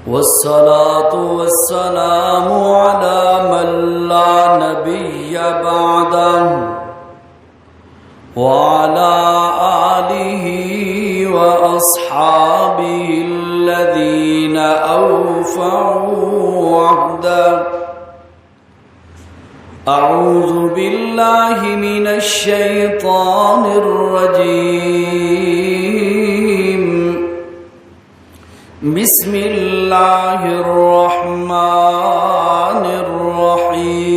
والصلاة والسلام على من لا نبي بعده وعلى آله وأصحابه الذين أوفوا وعده. أعوذ بالله من الشيطان الرجيم. بسم الله الرحمن الرحيم.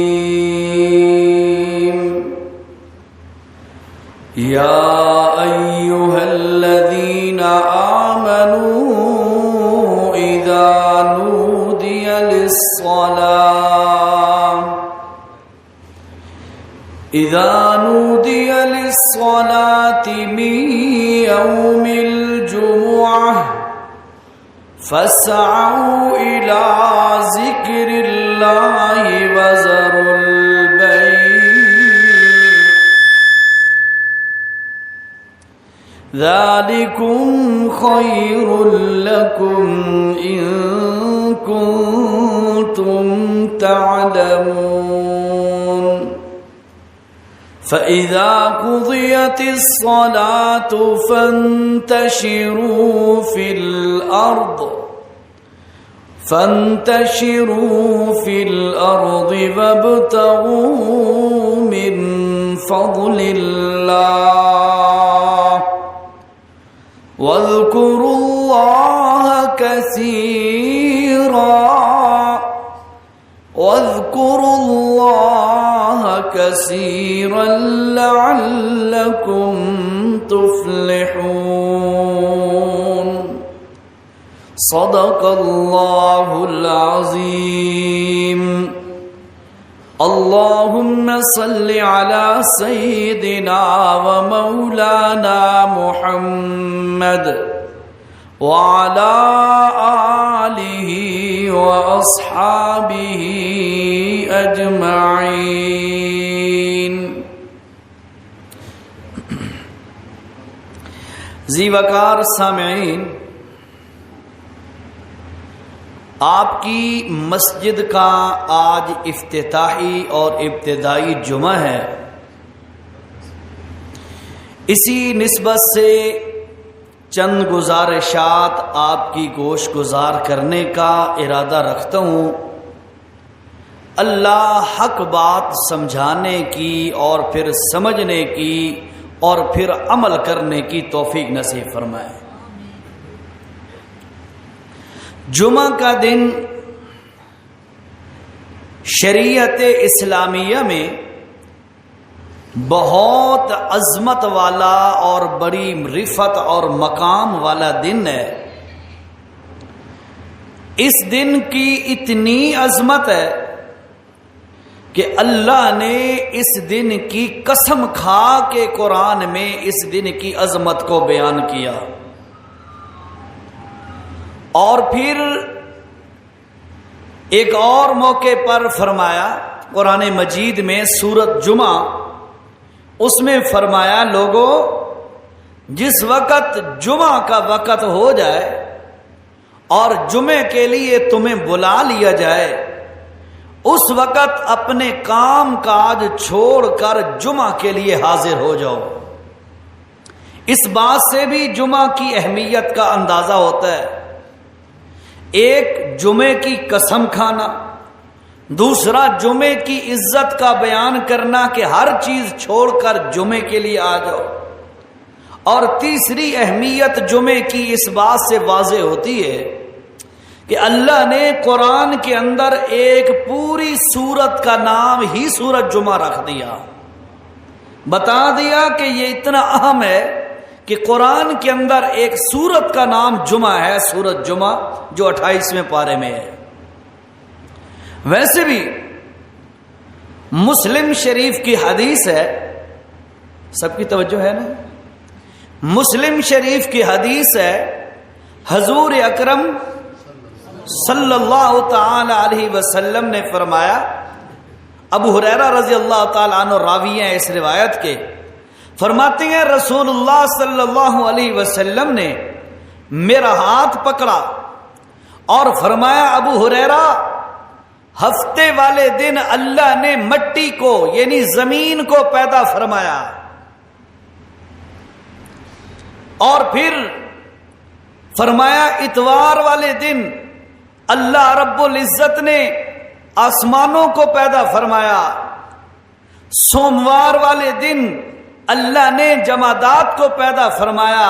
يا أيها الذين آمنوا إذا نودي للصلاة من يوم الجمعة فاسعوا إلى ذكر الله وذروا البيع ذلكم خير لكم إن كنتم تعلمون. فإذا قضيت الصلاة فانتشروا في الأرض وابتغوا من فضل الله واذكروا الله كثيرا لعلكم تفلحون. صدق الله العظيم. اللهم صل على سيدنا ومولانا محمد وعلى آله وأصحابه أجمعين. ذی وقار سامعین، آپ کی مسجد کا آج افتتاحی اور ابتدائی جمعہ ہے. اسی نسبت سے چند گزارشات آپ کی گوش گزار کرنے کا ارادہ رکھتا ہوں. اللہ حق بات سمجھانے کی اور پھر سمجھنے کی اور پھر عمل کرنے کی توفیق نصیب فرمائے. جمعہ کا دن شریعت اسلامیہ میں بہت عظمت والا اور بڑی رفعت اور مقام والا دن ہے. اس دن کی اتنی عظمت ہے کہ اللہ نے اس دن کی قسم کھا کے قرآن میں اس دن کی عظمت کو بیان کیا. اور پھر ایک اور موقع پر فرمایا قرآن مجید میں سورۃ جمعہ، اس میں فرمایا لوگوں جس وقت جمعہ کا وقت ہو جائے اور جمعے کے لیے تمہیں بلا لیا جائے اس وقت اپنے کام کاج چھوڑ کر جمعہ کے لیے حاضر ہو جاؤ. اس بات سے بھی جمعہ کی اہمیت کا اندازہ ہوتا ہے. ایک جمعے کی قسم کھانا، دوسرا جمعے کی عزت کا بیان کرنا کہ ہر چیز چھوڑ کر جمعے کے لیے آ جاؤ، اور تیسری اہمیت جمعے کی اس بات سے واضح ہوتی ہے کہ اللہ نے قرآن کے اندر ایک پوری سورت کا نام ہی سورۃ جمعہ رکھ دیا. بتا دیا کہ یہ اتنا اہم ہے کہ قرآن کے اندر ایک سورت کا نام جمعہ ہے، سورۃ جمعہ، جو 28ویں پارے میں ہے. ویسے بھی مسلم شریف کی حدیث ہے، سب کی توجہ ہے نا؟ مسلم شریف کی حدیث ہے، حضور اکرم صلی اللہ تعالی علیہ وسلم نے فرمایا، ابو ہریرہ رضی اللہ تعالی عنہ راوی ہیں اس روایت کے، فرماتے ہیں رسول اللہ صلی اللہ علیہ وسلم نے میرا ہاتھ پکڑا اور فرمایا ابو ہریرہ ہفتے والے دن اللہ نے مٹی کو یعنی زمین کو پیدا فرمایا، اور پھر فرمایا اتوار والے دن اللہ رب العزت نے آسمانوں کو پیدا فرمایا، سوموار والے دن اللہ نے جمادات کو پیدا فرمایا،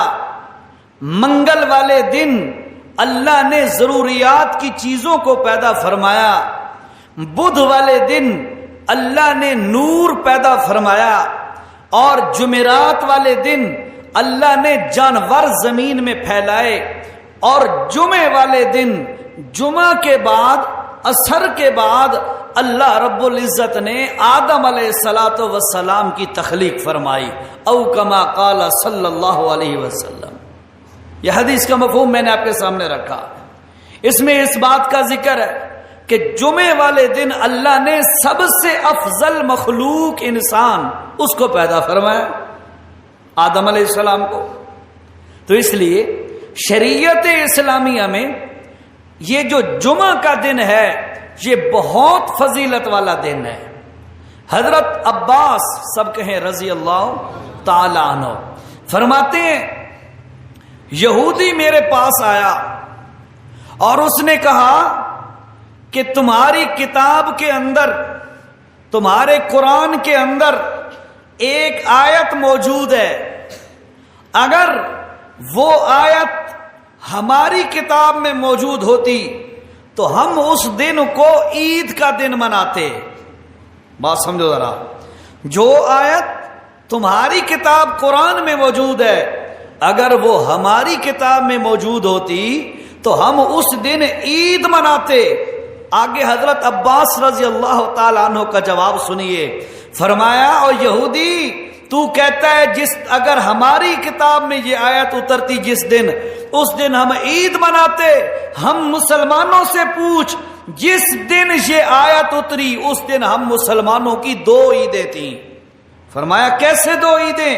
منگل والے دن اللہ نے ضروریات کی چیزوں کو پیدا فرمایا، بدھ والے دن اللہ نے نور پیدا فرمایا، اور جمعرات والے دن اللہ نے جانور زمین میں پھیلائے، اور جمعے والے دن جمعہ کے بعد عصر کے بعد اللہ رب العزت نے آدم علیہ الصلوۃ والسلام کی تخلیق فرمائی، او کما قال صلی اللہ علیہ وسلم۔ یہ حدیث کا مفہوم میں نے آپ کے سامنے رکھا، اس میں اس بات کا ذکر ہے کہ جمعے والے دن اللہ نے سب سے افضل مخلوق انسان اس کو پیدا فرمایا، آدم علیہ السلام کو۔ تو اس لیے شریعت اسلامیہ میں یہ جو جمعہ کا دن ہے یہ بہت فضیلت والا دن ہے۔ حضرت عباس سب کہیں رضی اللہ تعالی عنہ فرماتے ہیں یہودی میرے پاس آیا اور اس نے کہا کہ تمہاری کتاب کے اندر، تمہارے قرآن کے اندر ایک آیت موجود ہے، اگر وہ آیت ہماری کتاب میں موجود ہوتی تو ہم اس دن کو عید کا دن مناتے۔ بات سمجھو ذرا، جو آیت تمہاری کتاب قرآن میں موجود ہے اگر وہ ہماری کتاب میں موجود ہوتی تو ہم اس دن عید مناتے۔ آگے حضرت عباس رضی اللہ تعالیٰ عنہ کا جواب سنیے، فرمایا اور یہودی تو کہتا ہے اگر ہماری کتاب میں یہ آیت اترتی جس دن، اس دن ہم عید مناتے۔ ہم مسلمانوں سے پوچھ جس دن یہ آیت اتری اس دن ہم مسلمانوں کی 2 عیدیں تھیں۔ فرمایا کیسے 2 عیدیں؟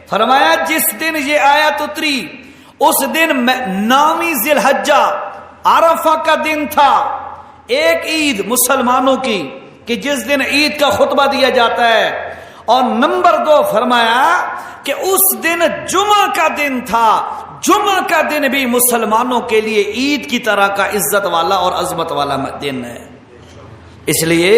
فرمایا جس دن یہ آیت اتری اس دن 9ویں ذی الحجہ عرفہ کا دن تھا، ایک عید مسلمانوں کی کہ جس دن عید کا خطبہ دیا جاتا ہے، اور نمبر 2 فرمایا کہ اس دن جمعہ کا دن تھا، جمعہ کا دن بھی مسلمانوں کے لیے عید کی طرح کا عزت والا اور عظمت والا دن ہے۔ اس لیے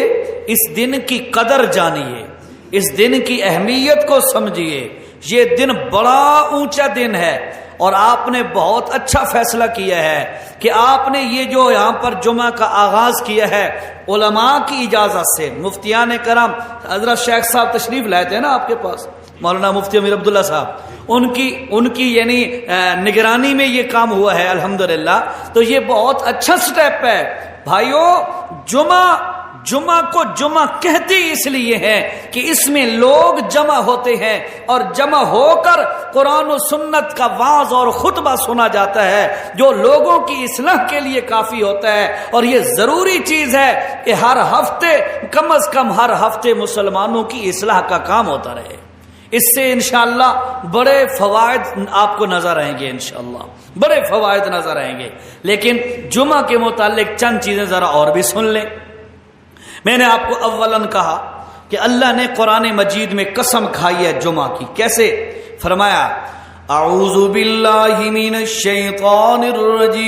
اس دن کی قدر جانیے، اس دن کی اہمیت کو سمجھیے۔ یہ دن بڑا اونچا دن ہے، اور آپ نے بہت اچھا فیصلہ کیا ہے کہ آپ نے یہ جو یہاں پر جمعہ کا آغاز کیا ہے علماء کی اجازت سے، مفتیان کرام، حضرت شیخ صاحب تشریف لائے تھے نا آپ کے پاس، مولانا مفتی امیر عبداللہ صاحب، ان کی یعنی نگرانی میں یہ کام ہوا ہے الحمدللہ۔ تو یہ بہت اچھا سٹیپ ہے بھائیو۔ جمعہ کو جمعہ کہتے اس لیے ہیں کہ اس میں لوگ جمع ہوتے ہیں اور جمع ہو کر قرآن و سنت کا وعظ اور خطبہ سنا جاتا ہے جو لوگوں کی اصلاح کے لیے کافی ہوتا ہے، اور یہ ضروری چیز ہے کہ ہر ہفتے کم از کم ہر ہفتے مسلمانوں کی اصلاح کا کام ہوتا رہے۔ اس سے انشاءاللہ بڑے فوائد آپ کو نظر آئیں گے، انشاءاللہ بڑے فوائد نظر آئیں گے۔ لیکن جمعہ کے متعلق چند چیزیں ذرا اور بھی سن لیں۔ میں نے آپ کو اولاً کہا کہ اللہ نے قرآن مجید میں قسم کھائی ہے جمعہ کی، کیسے؟ فرمایا اعوذ باللہ من الشیطان الرجیم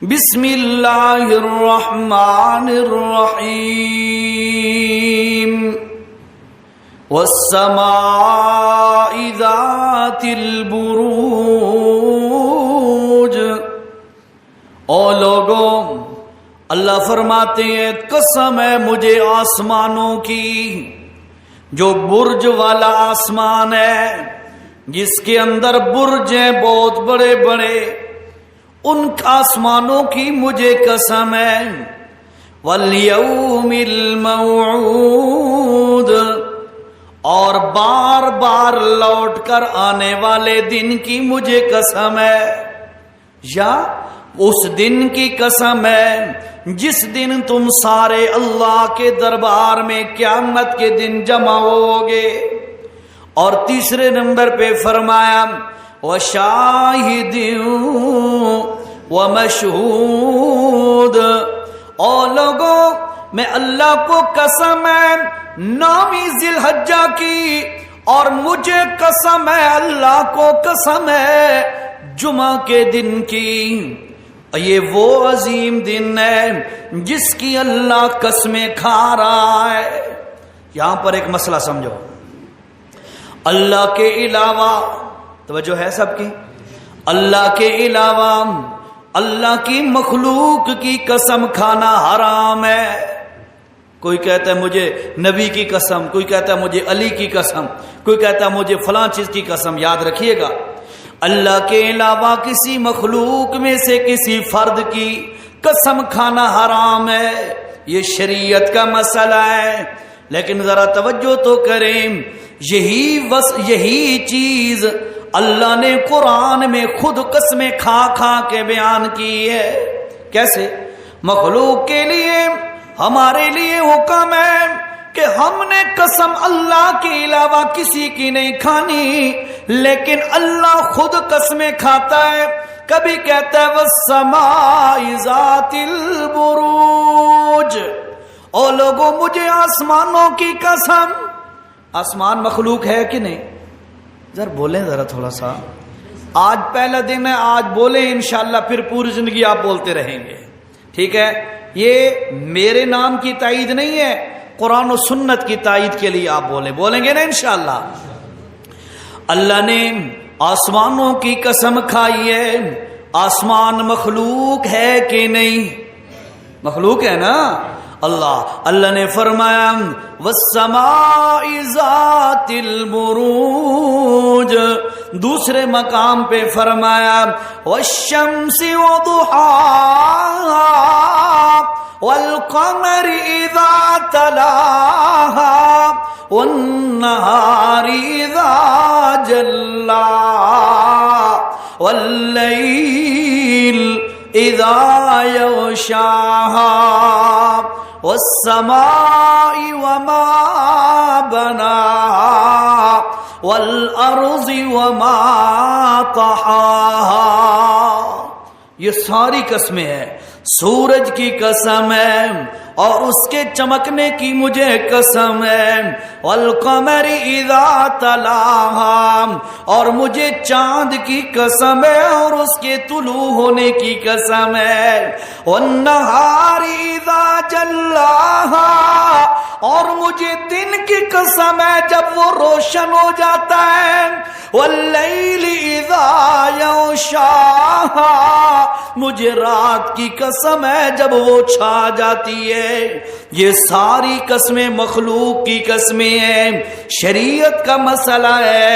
بسم اللہ الرحمن الرحیم والسماء ذات البروج۔ او لوگوں، اللہ فرماتے ہیں قسم ہے مجھے آسمانوں کی، جو برج والا آسمان ہے جس کے اندر برج ہیں بہت بڑے بڑے، ان آسمانوں کی مجھے قسم ہے، والیوم الموعود، اور بار بار لوٹ کر آنے والے دن کی مجھے قسم ہے، یا اس دن کی قسم ہے جس دن تم سارے اللہ کے دربار میں قیامت کے دن جمع ہوگے۔ اور تیسرے نمبر پہ فرمایا وشاہد ومشہود. او لوگوں میں اللہ کو قسم ہے 9ویں ذی الحجہ کی، اور مجھے قسم ہے اللہ کو قسم ہے جمعہ کے دن کی. یہ وہ عظیم دن ہے جس کی اللہ قسمیں کھا رہا ہے. یہاں پر ایک مسئلہ سمجھو، اللہ کے علاوہ، توجہ ہے سب کی، اللہ کے علاوہ اللہ کی مخلوق کی قسم کھانا حرام ہے. کوئی کہتا ہے مجھے نبی کی قسم، کوئی کہتا ہے مجھے علی کی قسم، کوئی کہتا ہے مجھے فلاں چیز کی قسم. یاد رکھیے گا، اللہ کے علاوہ کسی مخلوق میں سے کسی فرد کی قسم کھانا حرام ہے. یہ شریعت کا مسئلہ ہے. لیکن ذرا توجہ تو کریں، یہی چیز اللہ نے قرآن میں خود قسمیں کھا کھا کے بیان کی ہے. کیسے؟ مخلوق کے لیے ہمارے لیے حکم ہے کہ ہم نے قسم اللہ کے علاوہ کسی کی نہیں کھانی، لیکن اللہ خود قسمیں کھاتا ہے. کبھی کہتا ہے وَالسَّمَاءِ ذَاتِ الْبُرُوجِ، او لوگوں مجھے آسمانوں کی قسم. آسمان مخلوق ہے کہ نہیں؟ ذرا بولیں ذرا تھوڑا سا. آج پہلا دن ہے، آج بولیں انشاءاللہ، پھر پوری زندگی آپ بولتے رہیں گے. ٹھیک ہے؟ یہ میرے نام کی تائید نہیں ہے، قرآن و سنت کی تائید کے لیے آپ بولیں گے نا انشاءاللہ. اللہ نے آسمانوں کی قسم کھائی ہے. آسمان مخلوق ہے کہ نہیں؟ مخلوق ہے نا. اللہ نے فرمایا وَالسَّمَاءِ ذَاتِ الْبُرُوجِ. دوسرے مقام پہ فرمایا وَالشَّمْسِ وَضُحَاهَا وَالْقَمَرِ إِذَا تَلَاهَا وَالنَّهَارِ إِذَا جَلَّاهَا وَاللَّيْلِ إِذَا يَغْشَاهَا وَالسَّمَاءِ وَمَا بَنَاهَا وَالْأَرْضِ وَمَا طَحَاهَا. یہ ساری قسمیں ہیں. سورج کی قسم ہے اور اس کے چمکنے کی مجھے قسم ہے. والقمر اذا تلاها، اور مجھے چاند کی قسم ہے اور اس کے طلوع ہونے کی قسم ہے. والنہار اذا جلاها، اور مجھے دن کی قسم ہے جب وہ روشن ہو جاتا ہے. واللیل اذا یغشاها، مجھے رات کی قسم ہے جب وہ چھا جاتی ہے. یہ ساری قسمیں مخلوق کی قسمیں ہیں. شریعت کا مسئلہ ہے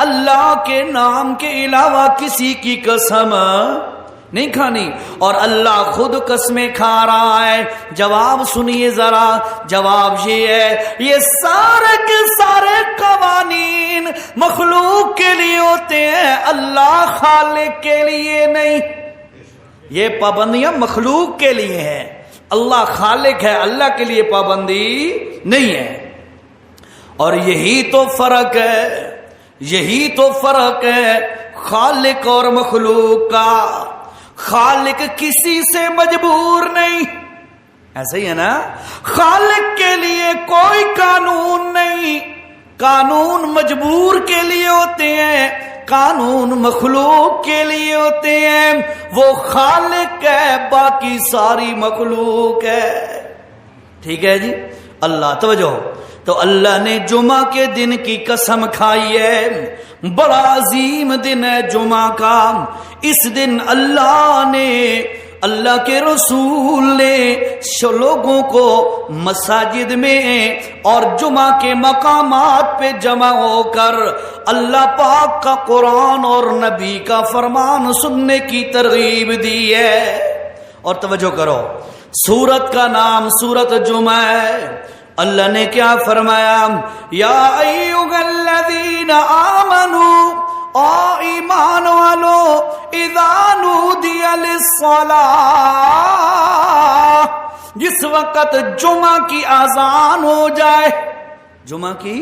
اللہ کے نام کے علاوہ کسی کی قسم نہیں کھانی، اور اللہ خود قسمیں کھا رہا ہے. جواب سنیے ذرا. جواب یہ ہے یہ سارے کے سارے قوانین مخلوق کے لیے ہوتے ہیں، اللہ خالق کے لیے نہیں. یہ پابندیاں مخلوق کے لیے ہیں، اللہ خالق ہے، اللہ کے لیے پابندی نہیں ہے. اور یہی تو فرق ہے خالق اور مخلوق کا. خالق کسی سے مجبور نہیں، ایسا ہی ہے نا. خالق کے لیے کوئی قانون نہیں. قانون مجبور کے لیے ہوتے ہیں، قانون مخلوق کے لیے ہوتے ہیں. وہ خالق ہے، باقی ساری مخلوق ہے. ٹھیک ہے جی. اللہ توجہ. تو اللہ نے جمعہ کے دن کی قسم کھائی ہے. بڑا عظیم دن ہے جمعہ کا. اس دن اللہ کے رسول نے لوگوں کو مساجد میں اور جمعہ کے مقامات پہ جمع ہو کر اللہ پاک کا قرآن اور نبی کا فرمان سننے کی ترغیب دی ہے. اور توجہ کرو، سورت کا نام سورت جمعہ ہے. اللہ نے کیا فرمایا؟ یا ایھا الذین آمنوا، او ایمان والو، اذا نودی للصلاۃ، جس وقت جمعہ کی اذان ہو جائے. جمعہ کی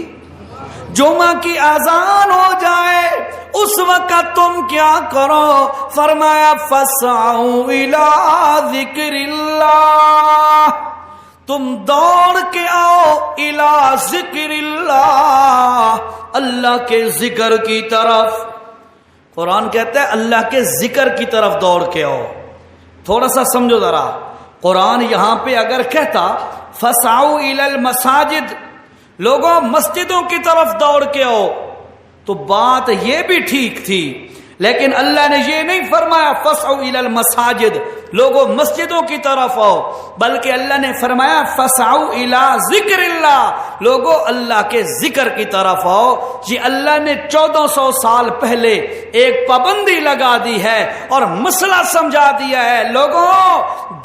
جمعہ کی اذان ہو جائے اس وقت تم کیا کرو؟ فرمایا فسعوا الی ذکر اللہ، تم دوڑ کے آؤ الی ذکر اللہ، اللہ کے ذکر کی طرف۔ قرآن کہتا ہے اللہ کے ذکر کی طرف دوڑ کے آؤ۔ تھوڑا سا سمجھو ذرا، قرآن یہاں پہ اگر کہتا فسعوا الی المساجد، لوگوں مسجدوں کی طرف دوڑ کے آؤ، تو بات یہ بھی ٹھیک تھی، لیکن اللہ نے یہ نہیں فرمایا فسعوا الی المساجد، لوگوں مسجدوں کی طرف آؤ، بلکہ اللہ نے فرمایا فسعوا الی ذکر اللہ، لوگوں اللہ کے ذکر کی طرف آؤ۔ یہ اللہ نے 1400 سال پہلے ایک پابندی لگا دی ہے اور مسئلہ سمجھا دیا ہے، لوگوں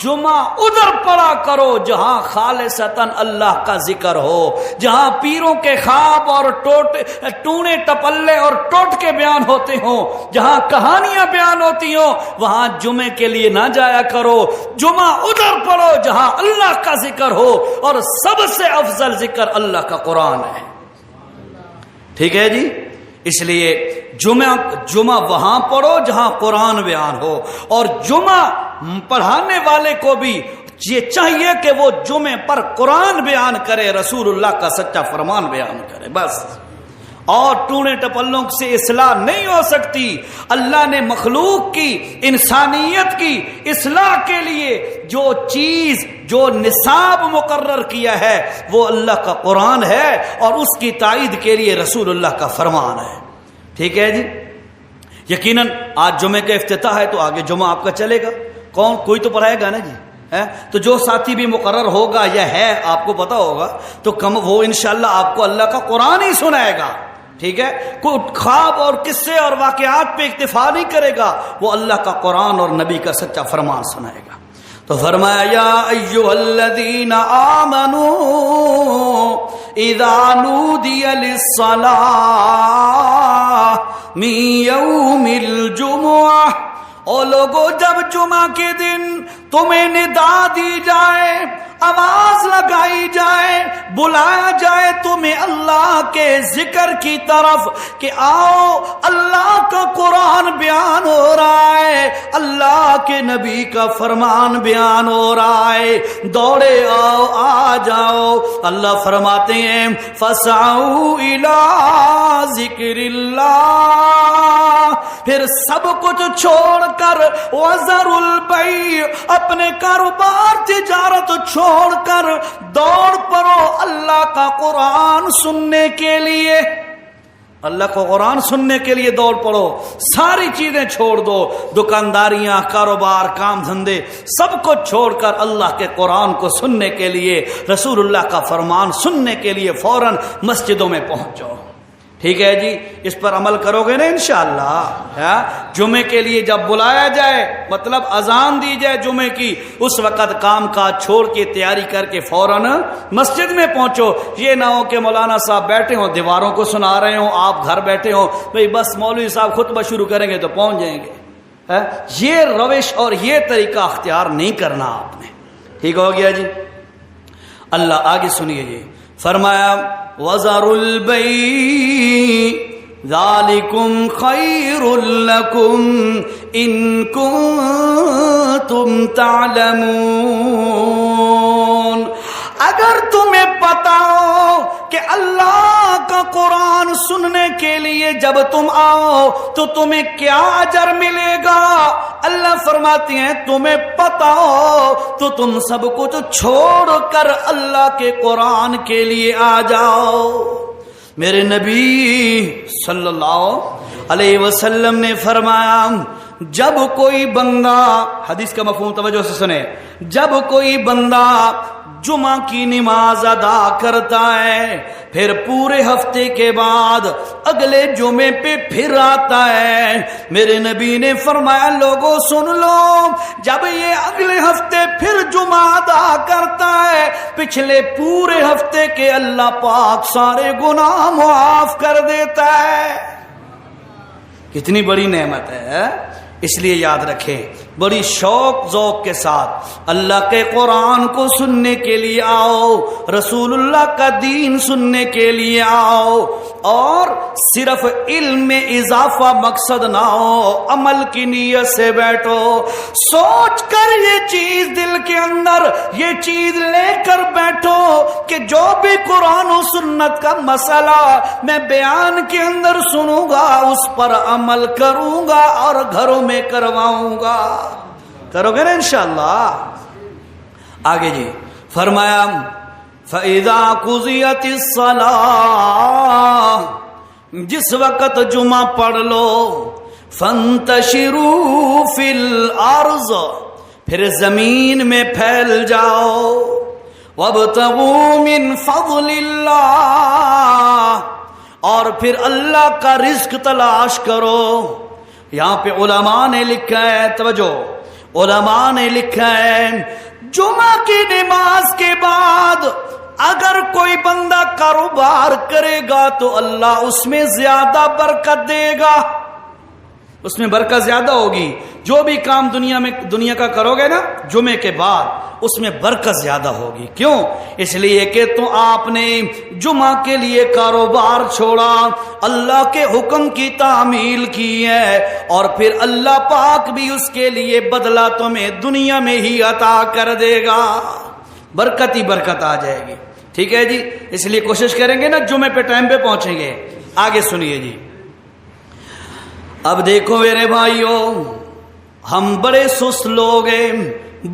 جمعہ ادھر پڑھا کرو جہاں خالصتاً اللہ کا ذکر ہو، جہاں پیروں کے خواب اور ٹونے ٹپلے اور ٹوٹکے بیان ہوتے ہوں، جہاں کہانیاں بیان ہوتی ہوں، وہاں جمعے کے لیے نہ جایا کرو، جمعہ ادھر پڑھو جہاں اللہ کا ذکر ہو، اور سب سے افضل ذکر اللہ کا قرآن ہے۔ ٹھیک ہے جی، اس لیے جمعہ وہاں پڑھو جہاں قرآن بیان ہو، اور جمعہ پڑھانے والے کو بھی یہ چاہیے کہ وہ جمعے پر قرآن بیان کرے، رسول اللہ کا سچا فرمان بیان کرے، بس۔ اور ٹونے ٹپلوں سے اصلاح نہیں ہو سکتی۔ اللہ نے مخلوق کی، انسانیت کی اصلاح کے لیے جو چیز، جو نصاب مقرر کیا ہے وہ اللہ کا قرآن ہے، اور اس کی تائید کے لیے رسول اللہ کا فرمان ہے۔ ٹھیک ہے جی، یقیناً آج جمعے کا افتتاح ہے تو آگے جمعہ آپ کا چلے گا، کوئی تو پڑھائے گا نا جی، تو جو ساتھی بھی مقرر ہوگا یا ہے آپ کو پتا ہوگا تو وہ انشاءاللہ آپ کو اللہ کا قرآن ہی سنائے گا۔ ٹھیک ہے، کوئی خواب اور قصے اور واقعات پہ اکتفا نہیں کرے گا، وہ اللہ کا قرآن اور نبی کا سچا فرمان سنائے گا۔ تو فرمایا یا ایھا الذین آمنوا اذا نودی للصلاۃ من یوم الجمعہ، او لوگو جب جمعہ کے دن تمہیں ندا دی جائے، آواز لگائی جائے، بلایا جائے تمہیں اللہ کے ذکر کی طرف کہ آؤ اللہ کا قرآن بیان ہو رہا ہے، اللہ کے نبی کا فرمان بیان ہو رہا ہے، دوڑے آؤ، آ جاؤ۔ اللہ فرماتے ہیں فسعوا الی ذکر اللہ، پھر سب کچھ چھوڑ کر وذروا البیع، اپنے کاروبار تجارت چھوڑ کر دوڑ پڑو اللہ کا قرآن سننے کے لیے، اللہ کو قرآن سننے کے لیے دوڑ پڑو، ساری چیزیں چھوڑ دو، دکانداریاں، کاروبار، کام دھندے، سب کو چھوڑ کر اللہ کے قرآن کو سننے کے لیے، رسول اللہ کا فرمان سننے کے لیے فوراً مسجدوں میں پہنچ جاؤ۔ ٹھیک ہے جی، اس پر عمل کرو گے نا انشاءاللہ۔ جمعے کے لیے جب بلایا جائے، مطلب اذان دی جائے جمعے کی، اس وقت کام کاج چھوڑ کے تیاری کر کے فوراً مسجد میں پہنچو۔ یہ نہ ہو کہ مولانا صاحب بیٹھے ہوں دیواروں کو سنا رہے ہوں، آپ گھر بیٹھے ہوں، بھئی بس مولوی صاحب خطبہ شروع کریں گے تو پہنچ جائیں گے۔ یہ روش اور یہ طریقہ اختیار نہیں کرنا آپ نے۔ ٹھیک ہو گیا جی، اللہ آگے سنیے جی، فرمایا وَذَرُوا الْبَيْعَ ذَلِكُمْ خَيْرٌ لَكُمْ إِن كُنتُمْ تَعْلَمُونَ، اگر تمہیں پتا ہو کہ اللہ کا قرآن سننے کے لیے جب تم آؤ تو تمہیں کیا اجر ملے گا، اللہ فرماتے ہیں تمہیں پتا ہو تو تم سب کچھ چھوڑ کر اللہ کے قرآن کے لیے آ جاؤ۔ میرے نبی صلی اللہ علیہ وسلم نے فرمایا جب کوئی بندہ، حدیث کا مفہوم توجہ سے سنے، جب کوئی بندہ جمعہ کی نماز ادا کرتا ہے، پھر پورے ہفتے کے بعد اگلے جمعے پہ پھر آتا ہے، میرے نبی نے فرمایا لوگوں سن لو، جب یہ اگلے ہفتے پھر جمعہ ادا کرتا ہے، پچھلے پورے ہفتے کے اللہ پاک سارے گناہ معاف کر دیتا ہے۔ کتنی بڑی نعمت ہے۔ اس لیے یاد رکھیں، بڑی شوق ذوق کے ساتھ اللہ کے قرآن کو سننے کے لیے آؤ، رسول اللہ کا دین سننے کے لیے آؤ، اور صرف علم میں اضافہ مقصد نہ ہو، عمل کی نیت سے بیٹھو، سوچ کر یہ چیز دل کے اندر یہ چیز لے کر بیٹھو کہ جو بھی قرآن و سنت کا مسئلہ میں بیان کے اندر سنوں گا اس پر عمل کروں گا اور گھروں میں کرواؤں گا۔ کرو گے نا انشاءاللہ؟ آگے جی فرمایا فَإِذَا قُضِيَتِ الصَّلَاةُ، جس وقت جمعہ پڑھ لو، فَانْتَشِرُوا فِي الْأَرْضِ، پھر زمین میں پھیل جاؤ، وَابْتَغُوا مِنْ فَضْلِ اللَّهِ، اور پھر اللہ کا رزق تلاش کرو۔ یہاں پہ علماء نے لکھا ہے، توجہ، علماء نے لکھا ہے جمعہ کی نماز کے بعد اگر کوئی بندہ کاروبار کرے گا تو اللہ اس میں زیادہ برکت دے گا، اس میں برکت زیادہ ہوگی۔ جو بھی کام دنیا کا کرو گے نا جمعے کے بعد اس میں برکت زیادہ ہوگی۔ کیوں؟ اس لیے کہ تو آپ نے جمعہ کے لیے کاروبار چھوڑا، اللہ کے حکم کی تعمیل کی ہے، اور پھر اللہ پاک بھی اس کے لیے بدلہ تمہیں دنیا میں ہی عطا کر دے گا، برکت ہی برکت آ جائے گی۔ ٹھیک ہے جی، اس لیے کوشش کریں گے نا جمعے پہ ٹائم پہ پہنچیں گے۔ آگے سنیے جی، اب دیکھو میرے بھائیوں، ہم بڑے سست لوگ ہیں،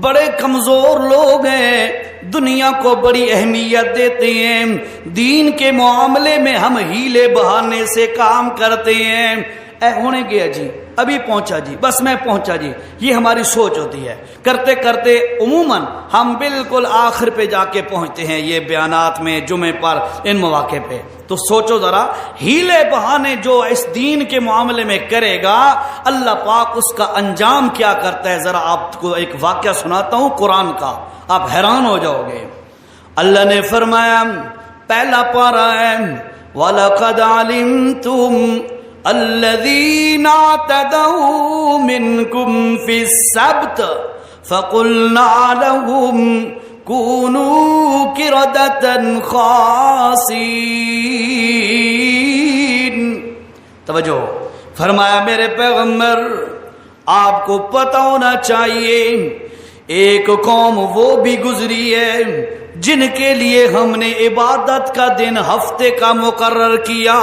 بڑے کمزور لوگ ہیں، دنیا کو بڑی اہمیت دیتے ہیں، دین کے معاملے میں ہم ہیلے بہانے سے کام کرتے ہیں۔ ہونے گیا جی، ابھی پہنچا جی، بس میں پہنچا جی، یہ ہماری سوچ ہوتی ہے۔ کرتے کرتے عموماً ہم بالکل آخر پہ جا کے پہنچتے ہیں یہ بیانات میں، جمعے پر، ان مواقع پہ۔ تو سوچو ذرا، ہیلے بہانے جو اس دین کے معاملے میں کرے گا اللہ پاک اس کا انجام کیا کرتا ہے۔ ذرا آپ کو ایک واقعہ سناتا ہوں قرآن کا، آپ حیران ہو جاؤ گے۔ اللہ نے فرمایا، پہلا پارہ ہے، وَلَقَدْ عَلِمْتُمْ الَّذِينَ اعْتَدَوْا مِنْكُمْ فِي السَّبْتِ فَقُلْنَا لَهُمْ كُونُوا قِرَدَةً خَاسِئِينَ۔ توجہ، فرمایا میرے پیغمبر آپ کو پتہ ہونا چاہیے ایک قوم وہ بھی گزری ہے جن کے لیے ہم نے عبادت کا دن ہفتے کا مقرر کیا۔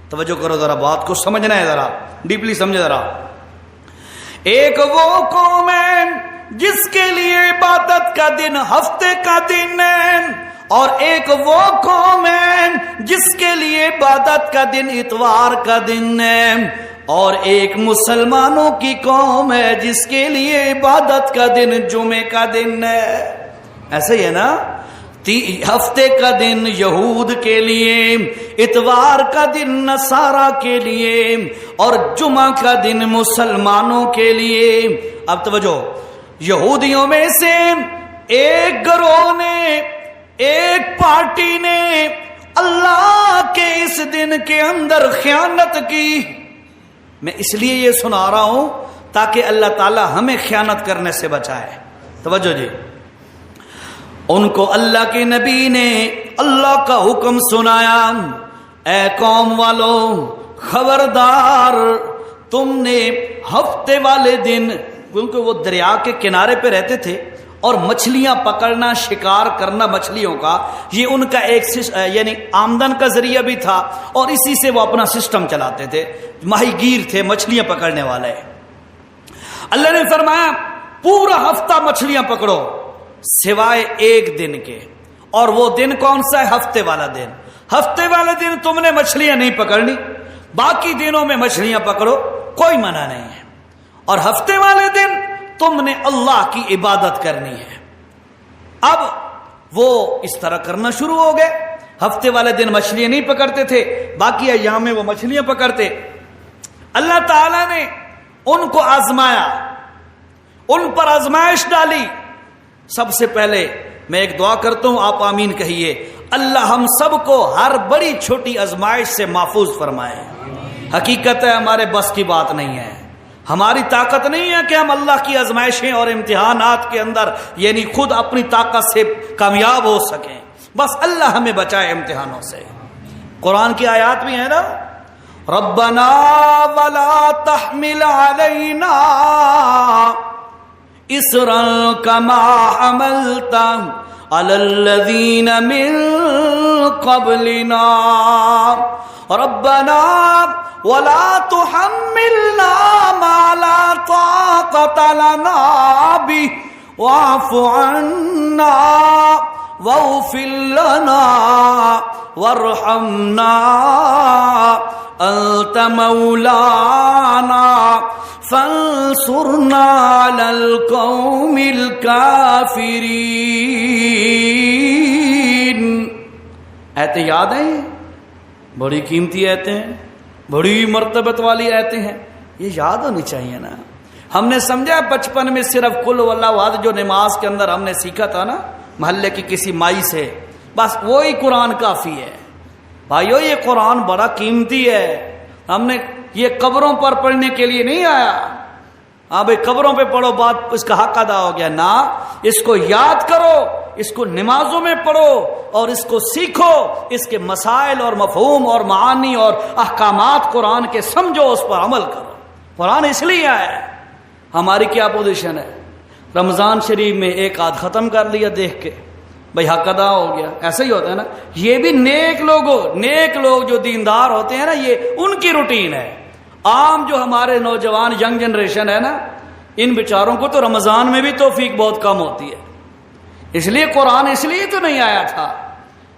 توجہ کرو ذرا، بات کو سمجھنا ہے، ذرا ڈیپلی سمجھے ذرا۔ ایک وہ قوم ہے جس کے لیے عبادت کا دن ہفتے کا دن ہے، اور ایک وہ قوم ہے جس کے لیے عبادت کا دن اتوار کا دن ہے، اور ایک مسلمانوں کی قوم ہے جس کے لیے عبادت کا دن جمعے کا دن ہے۔ ایسے ہی ہے نا، ہفتے کا دن یہود کے لیے، اتوار کا دن نصارہ کے لیے، اور جمعہ کا دن مسلمانوں کے لیے۔ اب توجہ، یہودیوں میں سے ایک گروہ نے، ایک پارٹی نے اللہ کے اس دن کے اندر خیانت کی۔ میں اس لیے یہ سنا رہا ہوں تاکہ اللہ تعالی ہمیں خیانت کرنے سے بچائے۔ توجہ جی، ان کو اللہ کے نبی نے اللہ کا حکم سنایا، اے قوم والوں خبردار، تم نے ہفتے والے دن، کیونکہ وہ دریا کے کنارے پہ رہتے تھے اور مچھلیاں پکڑنا، شکار کرنا مچھلیوں کا، یہ ان کا ایک یعنی آمدن کا ذریعہ بھی تھا، اور اسی سے وہ اپنا سسٹم چلاتے تھے، ماہی گیر تھے، مچھلیاں پکڑنے والے۔ اللہ نے فرمایا پورا ہفتہ مچھلیاں پکڑو سوائے ایک دن کے، اور وہ دن کون سا ہے؟ ہفتے والا دن۔ ہفتے والے دن تم نے مچھلیاں نہیں پکڑنی، باقی دنوں میں مچھلیاں پکڑو، کوئی منع نہیں ہے، اور ہفتے والے دن تم نے اللہ کی عبادت کرنی ہے۔ اب وہ اس طرح کرنا شروع ہو گئے، ہفتے والے دن مچھلیاں نہیں پکڑتے تھے، باقی ایام میں وہ مچھلیاں پکڑتے۔ اللہ تعالیٰ نے ان کو آزمایا، ان پر آزمائش ڈالی۔ سب سے پہلے میں ایک دعا کرتا ہوں، آپ آمین کہیے، اللہ ہم سب کو ہر بڑی چھوٹی آزمائش سے محفوظ فرمائے۔ حقیقت ہے ہمارے بس کی بات نہیں ہے، ہماری طاقت نہیں ہے کہ ہم اللہ کی آزمائشیں اور امتحانات کے اندر یعنی خود اپنی طاقت سے کامیاب ہو سکیں، بس اللہ ہمیں بچائے امتحانوں سے۔ قرآن کی آیات بھی ہیں نا، ربنا ولا تحمل علینا اسرا کما حملت علی الذین من قبلنا ربنا ولا تحملنا ما لا طاقة لنا به واعف عنا واغفر لنا وارحمنا أنت مولانا فانصرنا على القوم الكافرين۔ ایتیں یاد ہیں؟ بڑی قیمتی ایتیں ہیں، بڑی مرتبت والی ایتیں ہیں، یہ یاد ہونی چاہیے نا۔ ہم نے سمجھا بچپن میں صرف قل هو اللہ احد جو نماز کے اندر ہم نے سیکھا تھا نا محلے کی کسی مائی سے، بس وہی قرآن کافی ہے۔ بھائیو یہ قرآن بڑا قیمتی ہے، ہم نے یہ قبروں پر پڑھنے کے لیے نہیں آیا، ہاں بھائی قبروں پہ پڑھو بات اس کا حق ادا ہو گیا، نہ اس کو یاد کرو، اس کو نمازوں میں پڑھو اور اس کو سیکھو، اس کے مسائل اور مفہوم اور معانی اور احکامات قرآن کے سمجھو، اس پر عمل کرو۔ قرآن اس لیے آیا ہے۔ ہماری کیا پوزیشن ہے؟ رمضان شریف میں ایک آدھ ختم کر لیا دیکھ کے، بھائی حق ادا ہو گیا، ایسا ہی ہوتا ہے نا۔ یہ بھی نیک لوگ جو دیندار ہوتے ہیں نا، یہ ان کی روٹین ہے۔ عام جو ہمارے نوجوان ینگ جنریشن ہے نا، ان بیچاروں کو تو رمضان میں بھی توفیق بہت کم ہوتی ہے۔ اس لیے قرآن اس لیے تو نہیں آیا تھا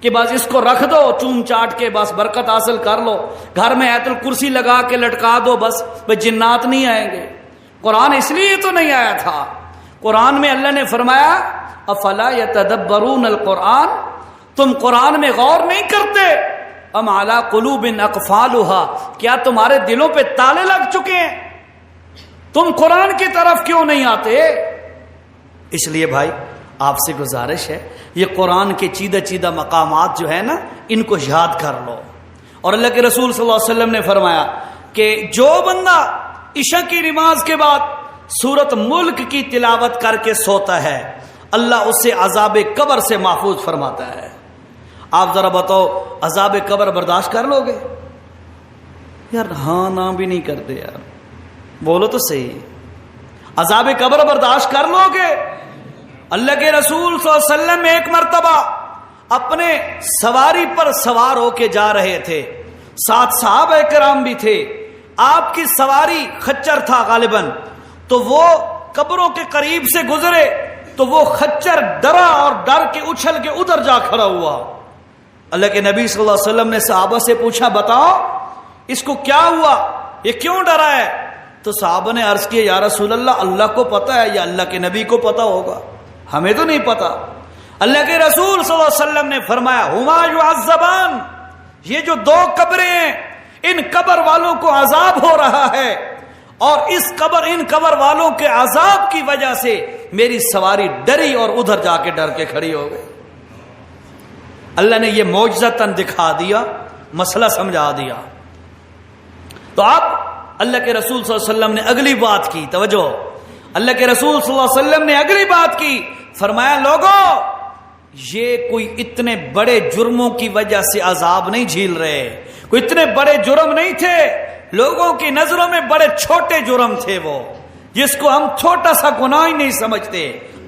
کہ بس اس کو رکھ دو چوم چاٹ کے بس برکت حاصل کر لو، گھر میں آیت الکرسی لگا کے لٹکا دو بس جنات نہیں آئیں گے۔ قرآن اس لیے تو نہیں آیا تھا۔ قرآن میں اللہ نے فرمایا افلا یتدبرون القرآن، تم قرآن میں غور نہیں کرتے؟ ام علی قلوب اقفالها، کیا تمہارے دلوں پہ تالے لگ چکے ہیں؟ تم قرآن کی طرف کیوں نہیں آتے؟ اس لیے بھائی آپ سے گزارش ہے، یہ قرآن کے چیدہ مقامات جو ہے نا، ان کو یاد کر لو۔ اور اللہ کے رسول صلی اللہ علیہ وسلم نے فرمایا کہ جو بندہ عشاء کی نماز کے بعد سورۃ ملک کی تلاوت کر کے سوتا ہے، اللہ اسے عذاب قبر سے محفوظ فرماتا ہے۔ آپ ذرا بتاؤ عذاب قبر برداشت کر لو گے؟ یار ہاں نہ بھی نہیں کرتے یار، بولو تو صحیح، عذاب قبر برداشت کر لو گے؟ اللہ کے رسول صلی اللہ علیہ وسلم ایک مرتبہ اپنے سواری پر سوار ہو کے جا رہے تھے، ساتھ صحابہ کرام بھی تھے، آپ کی سواری خچر تھا غالباً، تو وہ قبروں کے قریب سے گزرے تو وہ خچر ڈرا اور ڈر کے اچھل کے ادھر جا کھڑا ہوا۔ اللہ کے نبی صلی اللہ علیہ وسلم نے صحابہ سے پوچھا بتاؤ اس کو کیا ہوا، یہ کیوں ڈرا ہے؟ تو صحابہ نے عرض کیا یا رسول اللہ، اللہ کو پتہ ہے یا اللہ کے نبی کو پتہ ہوگا، ہمیں تو نہیں پتا۔ اللہ کے رسول صلی اللہ علیہ وسلم نے فرمایا ہما یعذبان، یہ جو دو قبریں ہیں ان قبر والوں کو عذاب ہو رہا ہے، اور ان قبر والوں کے عذاب کی وجہ سے میری سواری ڈری اور ادھر جا کے ڈر کے کھڑی ہو گئی۔ اللہ نے یہ معجزتاً دکھا دیا، مسئلہ سمجھا دیا۔ تو اب اللہ کے رسول صلی اللہ علیہ وسلم نے اگلی بات کی، توجہ، اللہ کے رسول صلی اللہ علیہ وسلم نے اگلی بات کی، فرمایا لوگوں یہ کوئی اتنے بڑے جرموں کی وجہ سے عذاب نہیں جھیل رہے، کوئی اتنے بڑے جرم نہیں تھے، لوگوں کی نظروں میں بڑے چھوٹے جرم تھے وہ، جس کو ہم چھوٹا سا گناہ ہی نہیں سمجھتے۔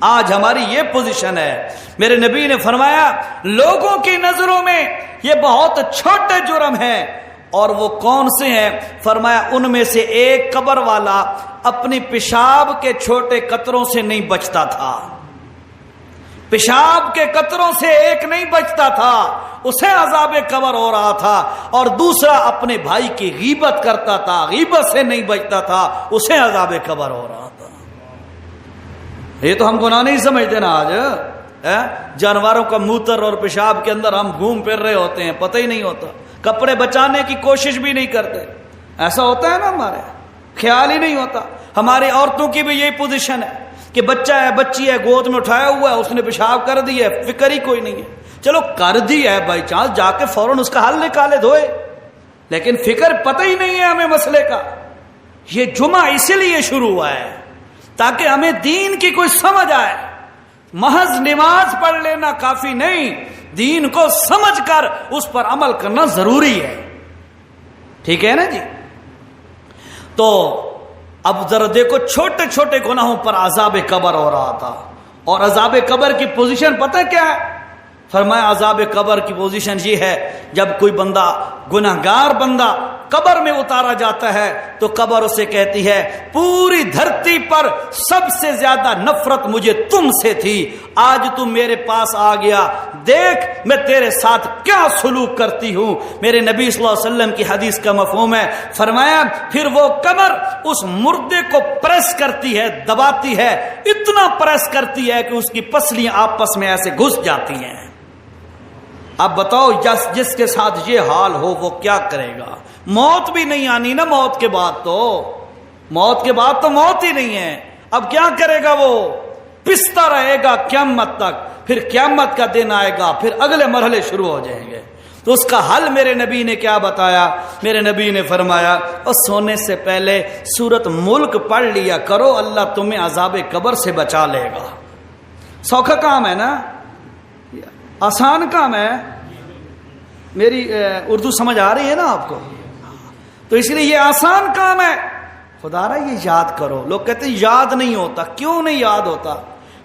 آج ہماری یہ پوزیشن ہے۔ میرے نبی نے فرمایا لوگوں کی نظروں میں یہ بہت چھوٹے جرم ہیں، اور وہ کون سے ہیں؟ فرمایا ان میں سے ایک قبر والا اپنی پیشاب کے چھوٹے قطروں سے نہیں بچتا تھا، پیشاب کے قطروں سے ایک نہیں بچتا تھا، اسے عذاب قبر ہو رہا تھا، اور دوسرا اپنے بھائی کی غیبت کرتا تھا، غیبت سے نہیں بچتا تھا، اسے عذاب قبر ہو رہا تھا۔ یہ تو ہم گناہ نہیں سمجھتے نا آج، جانوروں کا موتر اور پیشاب کے اندر ہم گھوم پھر رہے ہوتے ہیں، پتہ ہی نہیں ہوتا، کپڑے بچانے کی کوشش بھی نہیں کرتے، ایسا ہوتا ہے نا، ہمارے خیال ہی نہیں ہوتا۔ ہماری عورتوں کی بھی یہی پوزیشن ہے کہ بچہ ہے بچی ہے گود میں اٹھایا ہوا ہے، اس نے پیشاب کر دی ہے، فکر ہی کوئی نہیں ہے، چلو کر دی ہے بائی چانس، جا کے فوراً اس کا حل نکالے دھوئے، لیکن فکر پتہ ہی نہیں ہے ہمیں مسئلے کا۔ یہ جمعہ اسی لیے شروع ہوا ہے تاکہ ہمیں دین کی کوئی سمجھ آئے. محض نماز پڑھ لینا کافی نہیں، دین کو سمجھ کر اس پر عمل کرنا ضروری ہے. ٹھیک ہے نا جی؟ تو اب ذرا دیکھو، چھوٹے چھوٹے گناہوں پر عذاب قبر ہو رہا تھا، اور عذاب قبر کی پوزیشن پتہ کیا ہے؟ فرمایا عذاب قبر کی پوزیشن یہ ہے، جب کوئی بندہ گناہگار بندہ قبر میں اتارا جاتا ہے تو قبر اسے کہتی ہے پوری دھرتی پر سب سے زیادہ نفرت مجھے تم سے تھی، آج تم میرے پاس آ گیا، دیکھ میں تیرے ساتھ کیا سلوک کرتی ہوں. میرے نبی صلی اللہ علیہ وسلم کی حدیث کا مفہوم ہے، فرمایا پھر وہ قبر اس مردے کو پریس کرتی ہے، دباتی ہے، اتنا پریس کرتی ہے کہ اس کی پسلیاں آپس میں ایسے گھس جاتی ہیں. اب بتاؤ جس کے ساتھ یہ حال ہو وہ کیا کرے گا؟ موت بھی نہیں آنی نا، موت کے بعد تو موت ہی نہیں ہے. اب کیا کرے گا؟ وہ پستا رہے گا قیامت تک، پھر قیامت کا دن آئے گا، پھر اگلے مرحلے شروع ہو جائیں گے. تو اس کا حل میرے نبی نے کیا بتایا؟ میرے نبی نے فرمایا اور سونے سے پہلے سورت ملک پڑھ لیا کرو، اللہ تمہیں عذاب قبر سے بچا لے گا. سوکھا کام ہے نا، آسان کام ہے. میری اردو سمجھ آ رہی ہے نا آپ کو؟ تو اس لیے یہ آسان کام ہے. خدا را یہ یاد کرو. لوگ کہتے ہیں یاد نہیں ہوتا. کیوں نہیں یاد ہوتا؟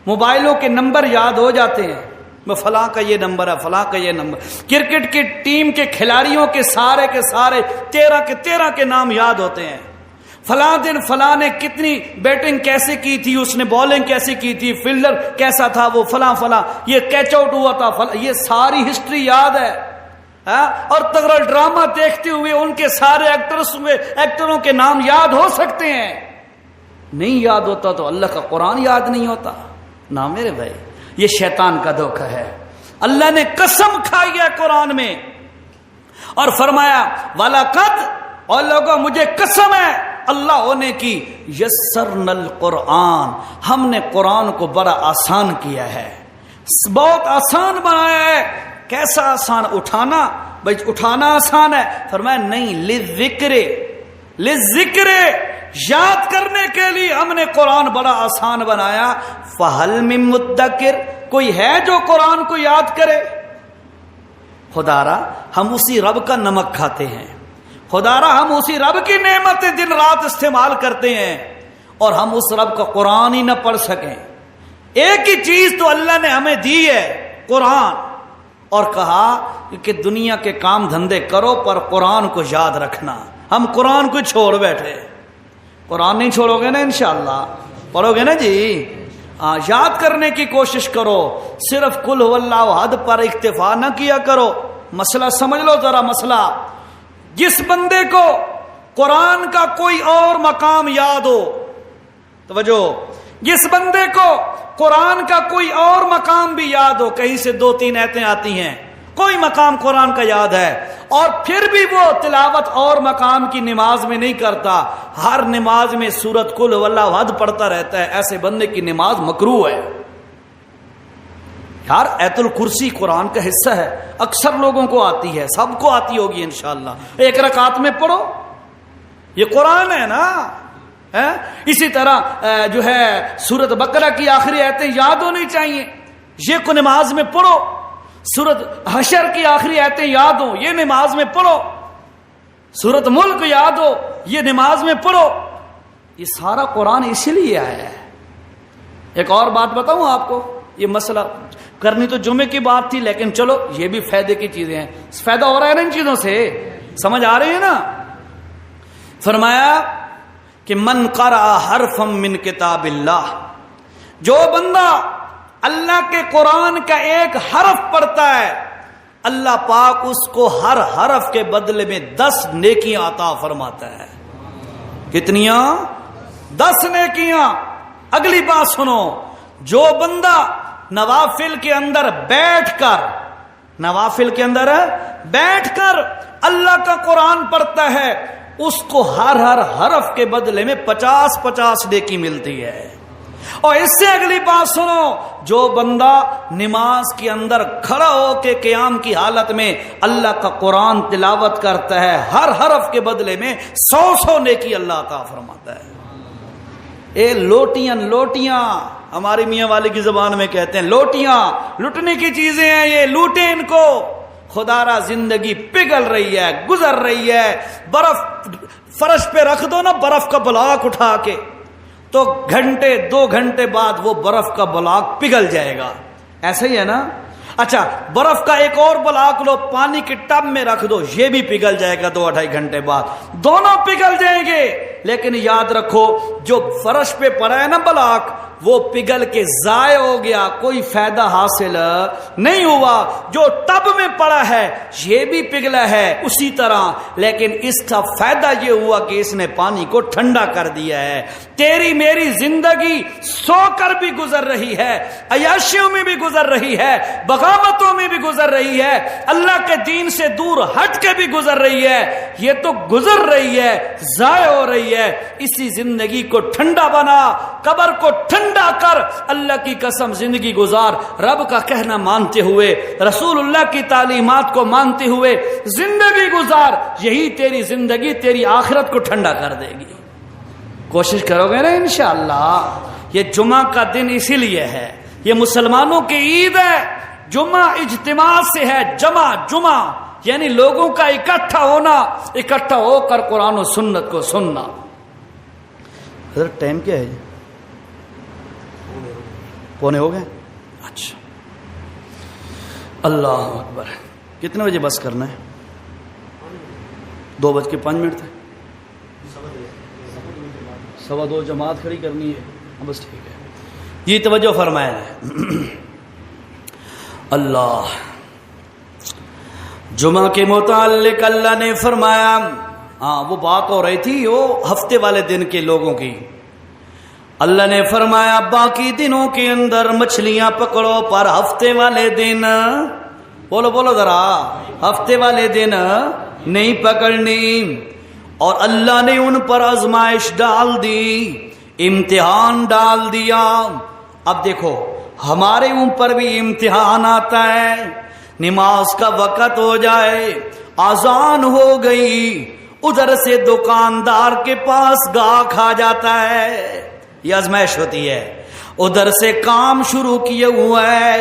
موبائلوں کے نمبر یاد ہو جاتے ہیں، میں فلاں کا یہ نمبر ہے، فلاں کا یہ نمبر. کرکٹ کی ٹیم کے کھلاڑیوں کے سارے 13 کے نام یاد ہوتے ہیں. فلاں دن فلاں نے کتنی بیٹنگ کیسے کی تھی، اس نے بالنگ کیسے کی تھی، فیلڈر کیسا تھا، وہ فلاں یہ کیچ آؤٹ ہوا تھا، یہ ساری ہسٹری یاد ہے. اور تگڑا ڈرامہ دیکھتے ہوئے ان کے سارے ایکٹروں کے نام یاد ہو سکتے ہیں. نہیں یاد ہوتا تو اللہ کا قرآن یاد نہیں ہوتا نا میرے بھائی. یہ شیطان کا دھوکہ ہے. اللہ نے قسم کھائی ہے قرآن میں اور فرمایا وَلَقَدْ، اور لوگوں مجھے قسم ہے اللہ ہونے کی، یسرنا القرآن، ہم نے قرآن کو بڑا آسان کیا ہے، بہت آسان بنایا ہے. کیسا آسان؟ اٹھانا، بھائی اٹھانا آسان ہے. فرمایا نہیں، للذکر، یاد کرنے کے لیے ہم نے قرآن بڑا آسان بنایا. فَهَلْ مِن مُدَّکِرٍ، کوئی ہے جو قرآن کو یاد کرے؟ خدا را ہم اسی رب کا نمک کھاتے ہیں، خدا را ہم اسی رب کی نعمتیں دن رات استعمال کرتے ہیں، اور ہم اس رب کا قرآن ہی نہ پڑھ سکیں. ایک ہی چیز تو اللہ نے ہمیں دی ہے، قرآن، اور کہا کہ دنیا کے کام دھندے کرو پر قرآن کو یاد رکھنا. ہم قرآن کو چھوڑ بیٹھے. قرآن نہیں چھوڑو گے نا انشاءاللہ؟ پڑھو گے نا جی؟ یاد کرنے کی کوشش کرو. صرف قل هو اللہ احد پر اکتفا نہ کیا کرو. مسئلہ سمجھ لو ذرا. مسئلہ، جس بندے کو قرآن کا کوئی اور مقام یاد ہو، توجہ، جس بندے کو قرآن کا کوئی اور مقام بھی یاد ہو، کہیں سے 2-3 آیتیں آتی ہیں، کوئی مقام قرآن کا یاد ہے، اور پھر بھی وہ تلاوت اور مقام کی نماز میں نہیں کرتا، ہر نماز میں سورت قل هو اللہ احد پڑھتا رہتا ہے، ایسے بندے کی نماز مکروہ ہے. یار ایت الکرسی قرآن کا حصہ ہے، اکثر لوگوں کو آتی ہے، سب کو آتی ہوگی انشاءاللہ. ایک رکعت میں پڑھو، یہ قرآن ہے نا. اسی طرح جو ہے سورت بقرہ کی آخری آیتیں یاد ہونی چاہیے، یہ کو نماز میں پڑھو. سورت حشر کی آخری آیتیں یاد ہو، یہ نماز میں پڑھو. سورت ملک یاد ہو، یہ نماز میں پڑھو. یہ سارا قرآن اسی لیے آیا ہے. ایک اور بات بتاؤں آپ کو، یہ مسئلہ کرنی تو جمعے کی بات تھی، لیکن چلو یہ بھی فائدے کی چیزیں ہیں. فائدہ ہو رہا ہے نا ان چیزوں سے؟ سمجھ آ رہی ہے نا؟ فرمایا کہ من قرأ حرفا من کتاب اللہ، جو بندہ اللہ کے قرآن کا ایک حرف پڑھتا ہے، اللہ پاک اس کو ہر حرف کے بدلے میں 10 نیکیاں عطا فرماتا ہے. کتنیاں؟ 10 نیکیاں. اگلی بات سنو، جو بندہ نوافل کے اندر بیٹھ کر اللہ کا قرآن پڑھتا ہے، اس کو ہر حرف کے بدلے میں 50 نیکی ملتی ہے. اور اس سے اگلی بات سنو، جو بندہ نماز کے اندر کھڑا ہو کے قیام کی حالت میں اللہ کا قرآن تلاوت کرتا ہے، ہر حرف کے بدلے میں 100 نیکی اللہ عطا فرماتا ہے۔ اے لوٹیاں ہماری میاں والے کی زبان میں کہتے ہیں، لوٹیاں لٹنے کی چیزیں ہیں، یہ لوٹیں ان کو۔ خدا را زندگی پگھل رہی ہے، گزر رہی ہے، برف فرش پہ رکھ دو نا برف کا بلاک اٹھا کے، تو گھنٹے 2 گھنٹے بعد وہ برف کا بلاک پگھل جائے گا، ایسا ہی ہے نا؟ اچھا برف کا ایک اور بلاک لو، پانی کے ٹب میں رکھ دو، یہ بھی پگھل جائے گا 2-2.5 گھنٹے بعد، دونوں پگھل جائیں گے۔ لیکن یاد رکھو جو فرش پہ پڑا ہے نا بلاک، وہ پگھل کے ضائع ہو گیا، کوئی فائدہ حاصل نہیں ہوا۔ جو ٹب میں پڑا ہے یہ بھی پگھلا ہے اسی طرح، لیکن اس کا فائدہ یہ ہوا کہ اس نے پانی کو ٹھنڈا کر دیا ہے۔ تیری میری زندگی سو کر بھی گزر رہی ہے، عیاشیوں میں بھی گزر رہی ہے، بغاوتوں میں بھی گزر رہی ہے، اللہ کے دین سے دور ہٹ کے بھی گزر رہی ہے، یہ تو گزر رہی ہے، ضائع ہو رہی ہے۔ اسی زندگی کو ٹھنڈا بنا، قبر کو ٹھنڈا کر، اللہ کی قسم زندگی گزار، رب کا کہنا مانتے ہوئے، رسول اللہ کی تعلیمات کو مانتے ہوئے زندگی گزار، یہی تیری زندگی تیری آخرت کو ٹھنڈا کر دے گی۔ کوشش کرو گے نا انشاءاللہ۔ یہ جمعہ کا دن اسی لیے ہے، یہ مسلمانوں کی عید ہے، جمعہ اجتماع سے ہے، جمعہ یعنی لوگوں کا اکٹھا ہونا، اکٹھا ہو کر قرآن و سنت کو سننا۔ حضرت ٹائم کیا ہے؟ 1:45 ہو گئے؟ اچھا اللہ اکبر۔ کتنے بجے بس کرنا ہے؟ 2:05 تھے، 2:15 جماعت کھڑی کرنی ہے، بس ٹھیک ہے۔ یہ توجہ فرمایا ہے اللہ۔ جمعہ کے متعلق اللہ نے فرمایا، وہ بات ہو رہی تھی وہ ہفتے والے دن کے لوگوں کی، اللہ نے فرمایا باقی دنوں کے اندر مچھلیاں پکڑو پر ہفتے والے دن، بولو ذرا، ہفتے والے دن نہیں پکڑنی۔ اور اللہ نے ان پر آزمائش ڈال دی، امتحان ڈال دیا۔ اب دیکھو ہمارے اوپر بھی امتحان آتا ہے، نماز کا وقت ہو جائے، اذان ہو گئی، ادھر سے دکاندار کے پاس گاہک آ جاتا ہے، یہ آزمائش ہوتی ہے، ادھر سے کام شروع کیے ہوا ہے،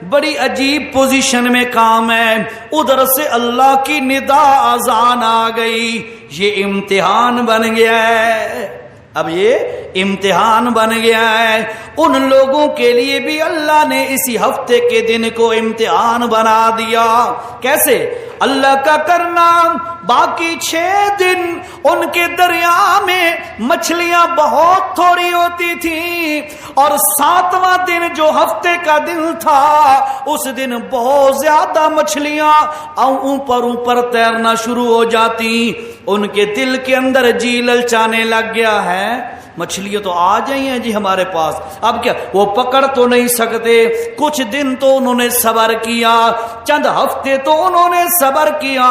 بڑی عجیب پوزیشن میں کام ہے، ادھر سے اللہ کی ندا اذان آ گئی، یہ امتحان بن گیا ہے۔ اب یہ امتحان بن گیا ہے، ان لوگوں کے لیے بھی اللہ نے اسی ہفتے کے دن کو امتحان بنا دیا۔ کیسے؟ اللہ کا کرنا، باقی 6 دن ان کے دریا میں مچھلیاں بہت تھوڑی ہوتی تھیں، اور 7واں دن جو ہفتے کا دن تھا اس دن بہت زیادہ مچھلیاں اوپر تیرنا شروع ہو جاتی۔ ان کے دل کے اندر جی للچانے لگ گیا ہے، مچھلیاں تو آ جائی ہیں جی ہمارے پاس، اب کیا وہ پکڑ تو نہیں سکتے۔ کچھ دن تو انہوں نے صبر کیا، چند ہفتے تو انہوں نے صبر کیا،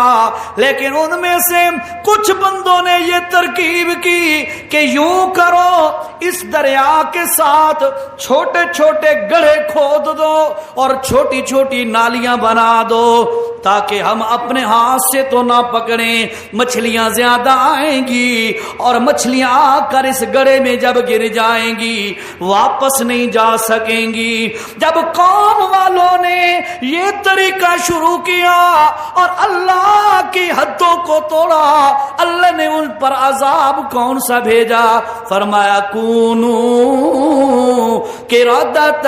لیکن ان میں سے کچھ بندوں نے یہ ترکیب کی کہ یوں کرو، اس دریا کے ساتھ چھوٹے چھوٹے گڑھے کھود دو اور چھوٹی چھوٹی نالیاں بنا دو، تاکہ ہم اپنے ہاتھ سے تو نہ پکڑیں، مچھلیاں زیادہ آئیں گی، اور مچھلیاں آ کر اس گڑھے میں جب گر جائیں گی واپس نہیں جا سکیں گی۔ جب قوم والوں نے یہ طریقہ شروع کیا اور اللہ کی حدوں کو توڑا، اللہ نے ان پر عذاب کون سا بھیجا؟ فرمایا کونو قردۃ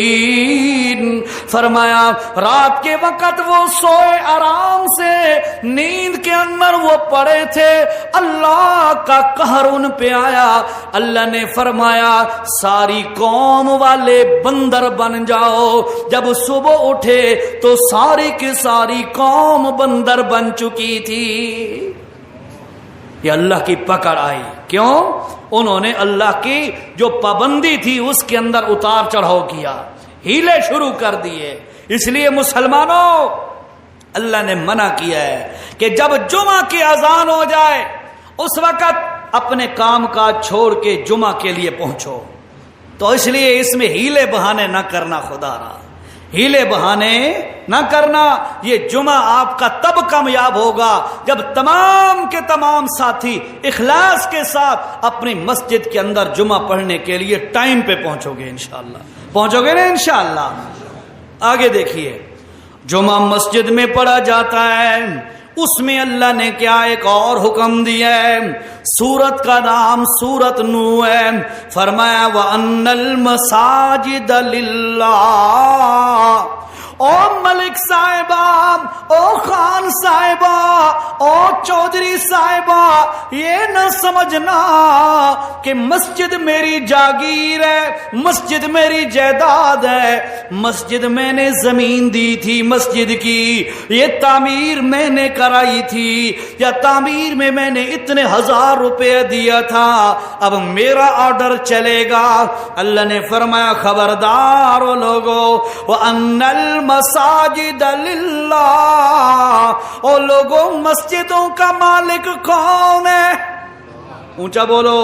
خاسئین، فرمایا رات کے وقت وہ سوئے آرام سے، نیند کے اندر وہ پڑے تھے، اللہ کا قہر ان پہ آیا، اللہ نے فرمایا ساری قوم والے بندر بن جاؤ۔ جب صبح اٹھے تو ساری کی ساری قوم بندر بن چکی تھی۔ یہ اللہ کی پکڑ آئی، کیوں؟ انہوں نے اللہ کی جو پابندی تھی اس کے اندر اتار چڑھاؤ کیا، ہیلے شروع کر دیے۔ اس لیے مسلمانوں اللہ نے منع کیا ہے کہ جب جمعہ کی اذان ہو جائے اس وقت اپنے کام کاج چھوڑ کے جمعہ کے لیے پہنچو. تو اس لیے اس میں ہیلے بہانے نہ کرنا، خدا را ہیلے بہانے نہ کرنا. یہ جمعہ آپ کا تب کامیاب ہوگا جب تمام کے تمام ساتھی اخلاص کے ساتھ اپنی مسجد کے اندر جمعہ پڑھنے کے لیے ٹائم پہ پہنچو گے. انشاءاللہ پہنچو گے نا انشاءاللہ. آگے دیکھیے، جمعہ مسجد میں پڑھا جاتا ہے، اس میں اللہ نے کیا ایک اور حکم دیا ہے. سورت کا نام سورت نو ہے. فرمایا وَأَنَّ الْمَسَاجِدَ لِلَّهِ. او ملک صاحبہ، او خان صاحبہ، او چودھری صاحبہ، یہ نہ سمجھنا کہ مسجد میری جاگیر ہے، مسجد میری جائیداد ہے، مسجد میں نے زمین دی تھی مسجد کی، یہ تعمیر میں نے کرائی تھی، یا تعمیر میں نے اتنے 1000 روپے دیا تھا، اب میرا آرڈر چلے گا. اللہ نے فرمایا خبردار ہو لوگو، وَأَنَّ مساجد للہ. اور لوگوں مسجدوں کا مالک کون ہے؟ اونچا بولو.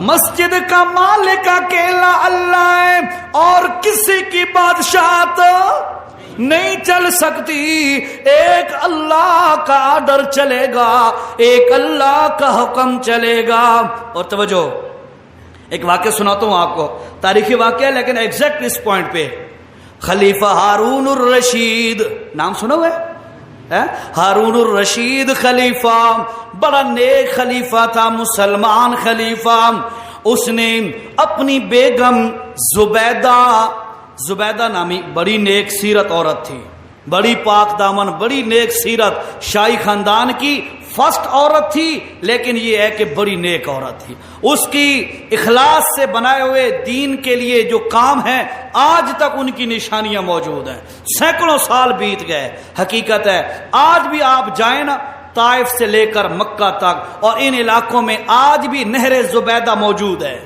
مسجد کا مالک اکیلا اللہ ہے، اور کسی کی بادشاہت نہیں چل سکتی. ایک اللہ کا آرڈر چلے گا، ایک اللہ کا حکم چلے گا. اور توجہ، ایک واقعہ سناتا ہوں آپ کو، تاریخی واقعہ لیکن ایگزیکٹ اس پوائنٹ پہ. خلیفہ ہارون الرشید، نام سنا ہوا ہے؟ ہارون الرشید خلیفہ بڑا نیک خلیفہ تھا، مسلمان خلیفہ. اس نے اپنی بیگم زبیدہ نامی بڑی نیک سیرت عورت تھی، بڑی پاک دامن، بڑی نیک سیرت، شاہی خاندان کی فرسٹ عورت تھی، لیکن یہ ہے کہ بڑی نیک عورت تھی. اس کی اخلاص سے بنائے ہوئے دین کے لیے جو کام ہیں آج تک ان کی نشانیاں موجود ہیں. سینکڑوں سال بیت گئے. حقیقت ہے آج بھی آپ جائیں نا طائف سے لے کر مکہ تک، اور ان علاقوں میں آج بھی نہر زبیدہ موجود ہے.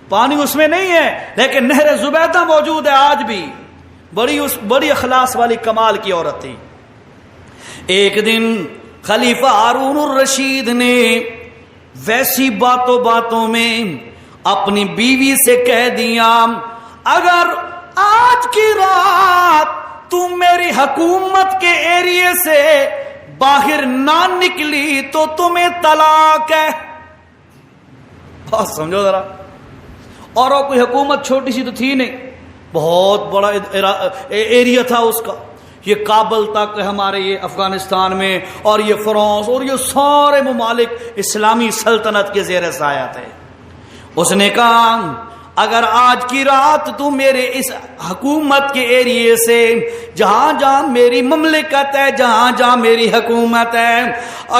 پانی اس میں نہیں ہے لیکن نہر زبیدہ موجود ہے آج بھی. بڑی اخلاص والی کمال کی عورت تھی. ایک دن خلیفہ ہارون الرشید نے ویسی باتوں میں اپنی بیوی سے کہہ دیا، اگر آج کی رات تم میری حکومت کے ایریے سے باہر نہ نکلی تو تمہیں طلاق ہے. بات سمجھو ذرا. اور وہ کوئی حکومت چھوٹی سی تو تھی نہیں، بہت بڑا ایریا تھا اس کا. یہ کابل تک ہمارے یہ افغانستان میں، اور یہ فرانس، اور یہ سارے ممالک اسلامی سلطنت کے زیر سایہ تھے. اس نے کہا اگر آج کی رات تو میرے اس حکومت کے ایریے سے، جہاں جہاں میری مملکت ہے، جہاں جہاں میری حکومت ہے،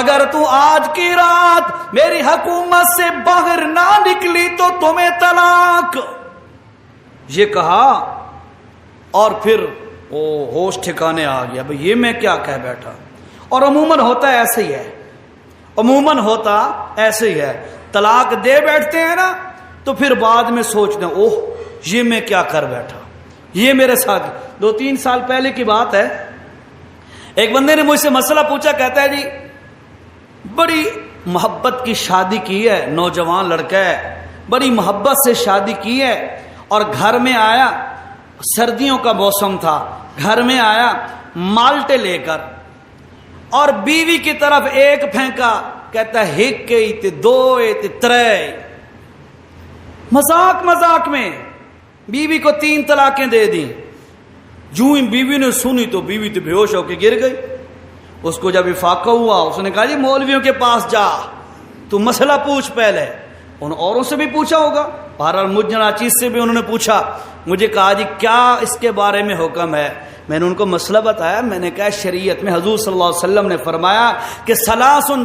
اگر تو آج کی رات میری حکومت سے باہر نہ نکلی تو تمہیں طلاق. یہ کہا اور پھر وہ ہوش ٹھکانے آ گیا، بھئی یہ میں کیا کہہ بیٹھا. اور عموماً ہوتا ایسے ہی ہے، عموماً ہوتا ایسے ہی ہے. طلاق دے بیٹھتے ہیں نا تو پھر بعد میں سوچتے ہیں اوہ یہ میں کیا کر بیٹھا، یہ میرے ساتھ. 2-3 سال پہلے کی بات ہے، ایک بندے نے مجھ سے مسئلہ پوچھا. کہتا ہے جی بڑی محبت کی شادی کی ہے، نوجوان لڑکا ہے، بڑی محبت سے شادی کی ہے، اور گھر میں آیا، سردیوں کا موسم تھا، گھر میں آیا مالٹے لے کر، اور بیوی کی طرف ایک پھینکا. کہتا ہے ہک تے دو تے ترے. مذاق میں بیوی کو 3 طلاقیں دے دی. جو ہی بیوی نے سنی تو بیوی تو بے ہوش ہو کے گر گئی. اس کو جب افاقہ ہوا اس نے کہا جی مولویوں کے پاس جا، تو مسئلہ پوچھ. پہلے ان اوروں سے بھی پوچھا ہوگا، بہرحال مجھ ناچیز سے بھی انہوں نے پوچھا. مجھے کہا جی کیا اس کے بارے میں حکم ہے. میں نے ان کو مسئلہ بتایا. میں نے کہا شریعت میں حضور صلی اللہ علیہ وسلم نے فرمایا کہ ثلاثن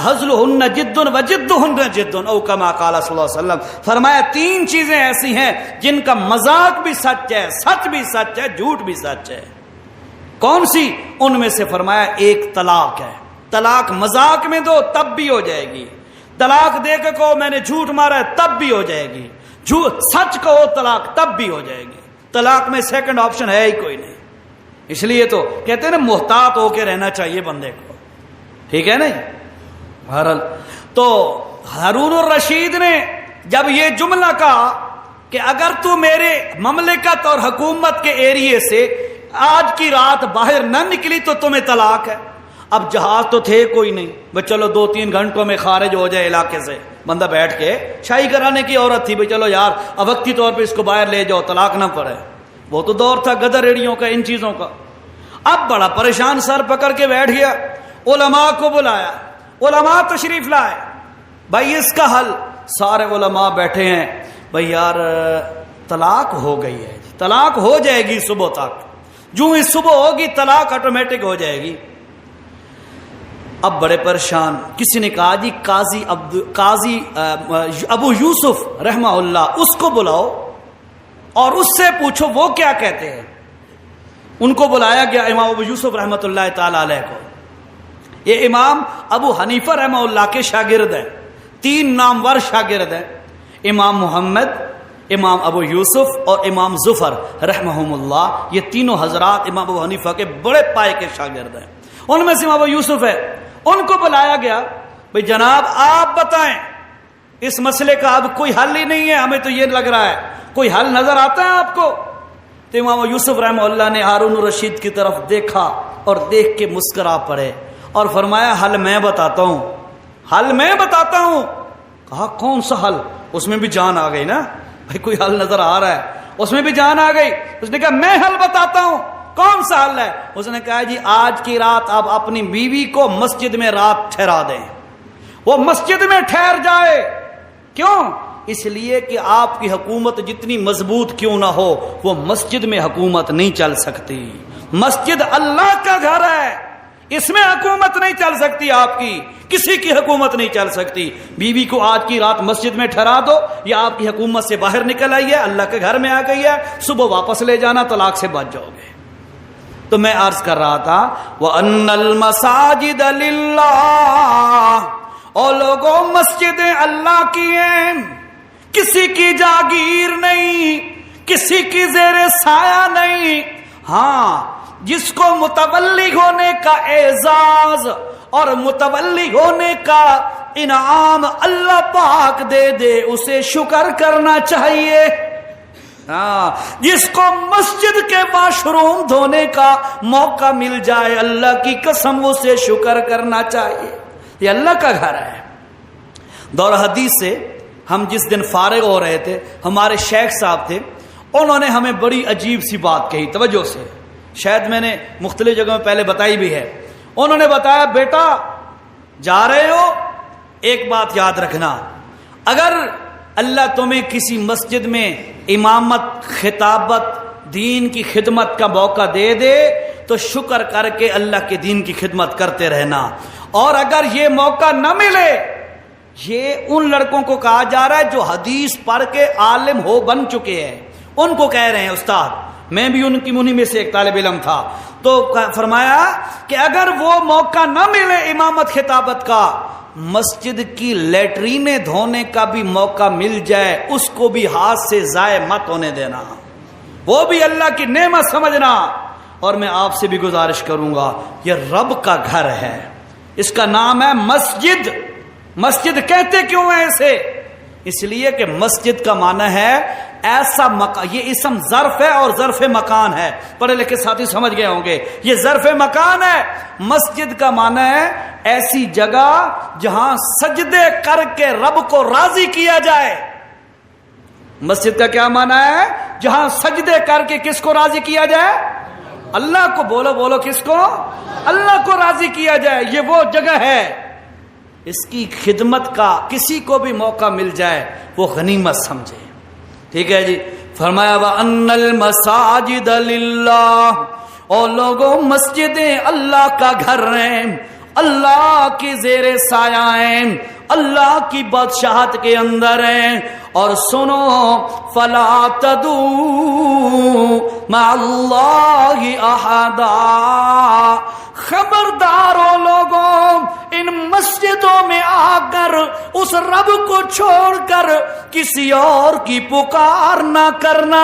حزلہن جد و جدہن جد، او کما قال صلی اللہ علیہ وسلم. فرمایا 3 چیزیں ایسی ہیں جن کا مذاق بھی سچ ہے، سچ بھی سچ ہے، جھوٹ بھی سچ ہے. کون سی؟ ان میں سے فرمایا ایک طلاق ہے. طلاق مذاق میں دو تب بھی ہو جائے گی، طلاق دے کے کہو میں نے جھوٹ مارا ہے تب بھی ہو جائے گی، سچ کہو طلاق تب بھی ہو جائے گی. طلاق میں سیکنڈ آپشن ہے ہی کوئی نہیں. اس لیے تو کہتے ہیں نا محتاط ہو کے رہنا چاہیے بندے کو. ٹھیک ہے نہیں؟ بہرحال تو ہارون الرشید نے جب یہ جملہ کہا کہ اگر تو میرے مملکت اور حکومت کے ایریے سے آج کی رات باہر نہ نکلی تو تمہیں طلاق ہے. اب جہاز تو تھے کوئی نہیں، بھائی چلو 2-3 گھنٹوں میں خارج ہو جائے علاقے سے، بندہ بیٹھ کے شاہی کرانے کی عورت تھی، بھائی چلو یار اب وقتی طور پہ اس کو باہر لے جاؤ طلاق نہ پڑے. وہ تو دور تھا گدر ایڑیوں کا، ان چیزوں کا. اب بڑا پریشان سر پکڑ کے بیٹھ گیا، علماء کو بلایا، علماء تشریف لائے، بھائی اس کا حل. سارے علماء بیٹھے ہیں، بھائی یار طلاق ہو گئی ہے، طلاق ہو جائے گی صبح تک، جو ہی صبح ہوگی طلاق آٹومیٹک ہو جائے گی. اب بڑے پریشان. کسی نے کہا جی قاضی ابو یوسف رحمہ اللہ اس کو بلاؤ اور اس سے پوچھو وہ کیا کہتے ہیں. ان کو بلایا گیا، امام ابو یوسف رحمۃ اللہ تعالی علیہ کو. یہ امام ابو حنیفہ رحمہ اللہ کے شاگرد ہیں، 3 نامور شاگرد ہیں، امام محمد، امام ابو یوسف اور امام ظفر رحمہم اللہ. یہ تینوں حضرات امام ابو حنیفہ کے بڑے پائے کے شاگرد ہیں. ان میں سے امام ابو یوسف ہے. ان کو بلایا گیا، بھئی جناب آپ بتائیں اس مسئلے کا اب کوئی حل ہی نہیں ہے، ہمیں تو یہ لگ رہا ہے، کوئی حل نظر آتا ہے آپ کو؟ تو امام یوسف رحمہ اللہ نے ہارون الرشید کی طرف دیکھا اور دیکھ کے مسکرا پڑے اور فرمایا حل میں بتاتا ہوں، حل میں بتاتا ہوں. کہا کون سا حل؟ اس میں بھی جان آ گئی نا، بھائی کوئی حل نظر آ رہا ہے، اس میں بھی جان آ گئی. اس نے کہا میں حل بتاتا ہوں. کون سا حل ہے؟ اس نے کہا جی آج کی رات آپ اپنی بیوی کو مسجد میں رات ٹھہرا دیں، وہ مسجد میں ٹھہر جائے. کیوں؟ اس لیے کہ آپ کی حکومت جتنی مضبوط کیوں نہ ہو وہ مسجد میں حکومت نہیں چل سکتی. مسجد اللہ کا گھر ہے، اس میں حکومت نہیں چل سکتی، آپ کی کسی کی حکومت نہیں چل سکتی. بیوی کو آج کی رات مسجد میں ٹھہرا دو، یا آپ کی حکومت سے باہر نکل آئی ہے، اللہ کے گھر میں آ گئی ہے، صبح واپس لے جانا، طلاق سے بچ جاؤ گے. تو میں عرض کر رہا تھا وَأَنَّ الْمَسَاجِدَ لِلَّهِ، اور لوگوں مسجدیں اللہ کی ہیں، کسی کی جاگیر نہیں، کسی کی زیر سایہ نہیں. ہاں جس کو متولی ہونے کا اعزاز اور متولی ہونے کا انعام اللہ پاک دے دے اسے شکر کرنا چاہیے. ہاں جس کو مسجد کے واش روم دھونے کا موقع مل جائے اللہ کی قسم اسے شکر کرنا چاہیے. یہ اللہ کا گھر ہے. دور حدیث سے ہم جس دن فارغ ہو رہے تھے، ہمارے شیخ صاحب تھے، انہوں نے ہمیں بڑی عجیب سی بات کہی، توجہ سے، شاید میں نے مختلف جگہوں میں پہلے بتائی بھی ہے. انہوں نے بتایا بیٹا جا رہے ہو، ایک بات یاد رکھنا، اگر اللہ تمہیں کسی مسجد میں امامت، خطابت، دین کی خدمت کا موقع دے دے تو شکر کر کے اللہ کے دین کی خدمت کرتے رہنا. اور اگر یہ موقع نہ ملے، یہ ان لڑکوں کو کہا جا رہا ہے جو حدیث پڑھ کے عالم ہو بن چکے ہیں، ان کو کہہ رہے ہیں استاد، میں بھی ان کی منہی میں سے ایک طالب علم تھا. تو فرمایا کہ اگر وہ موقع نہ ملے امامت خطابت کا، مسجد کی لیٹرینیں دھونے کا بھی موقع مل جائے اس کو بھی ہاتھ سے ضائع مت ہونے دینا، وہ بھی اللہ کی نعمت سمجھنا. اور میں آپ سے بھی گزارش کروں گا، یہ رب کا گھر ہے، اس کا نام ہے مسجد. مسجد کہتے کیوں ہیں اسے؟ اس لیے کہ مسجد کا معنی ہے ایسا مکان، یہ اسم ظرف ہے اور ظرف مکان ہے، پڑھے لکھے ساتھی سمجھ گئے ہوں گے، یہ ظرف مکان ہے. مسجد کا معنی ہے ایسی جگہ جہاں سجدے کر کے رب کو راضی کیا جائے. مسجد کا کیا معنی ہے؟ جہاں سجدے کر کے کس کو راضی کیا جائے؟ اللہ کو. بولو بولو، کس کو؟ اللہ کو راضی کیا جائے. یہ وہ جگہ ہے، اس کی خدمت کا کسی کو بھی موقع مل جائے وہ غنیمت سمجھے. ٹھیک ہے جی. فرمایا وَأَنَّ الْمَسَاجِدَ لِلَّهِ، اور لوگوں مسجدیں اللہ کا گھر ہیں، اللہ کی زیر سایہ ہیں، اللہ کی بادشاہت کے اندر ہیں. اور سنو فَلَا تَدْعُوا مَعَ اللَّهِ أَحَدًا، خبردارو لوگوں ان مسجدوں میں آ کر اس رب کو چھوڑ کر کسی اور کی پکار نہ کرنا.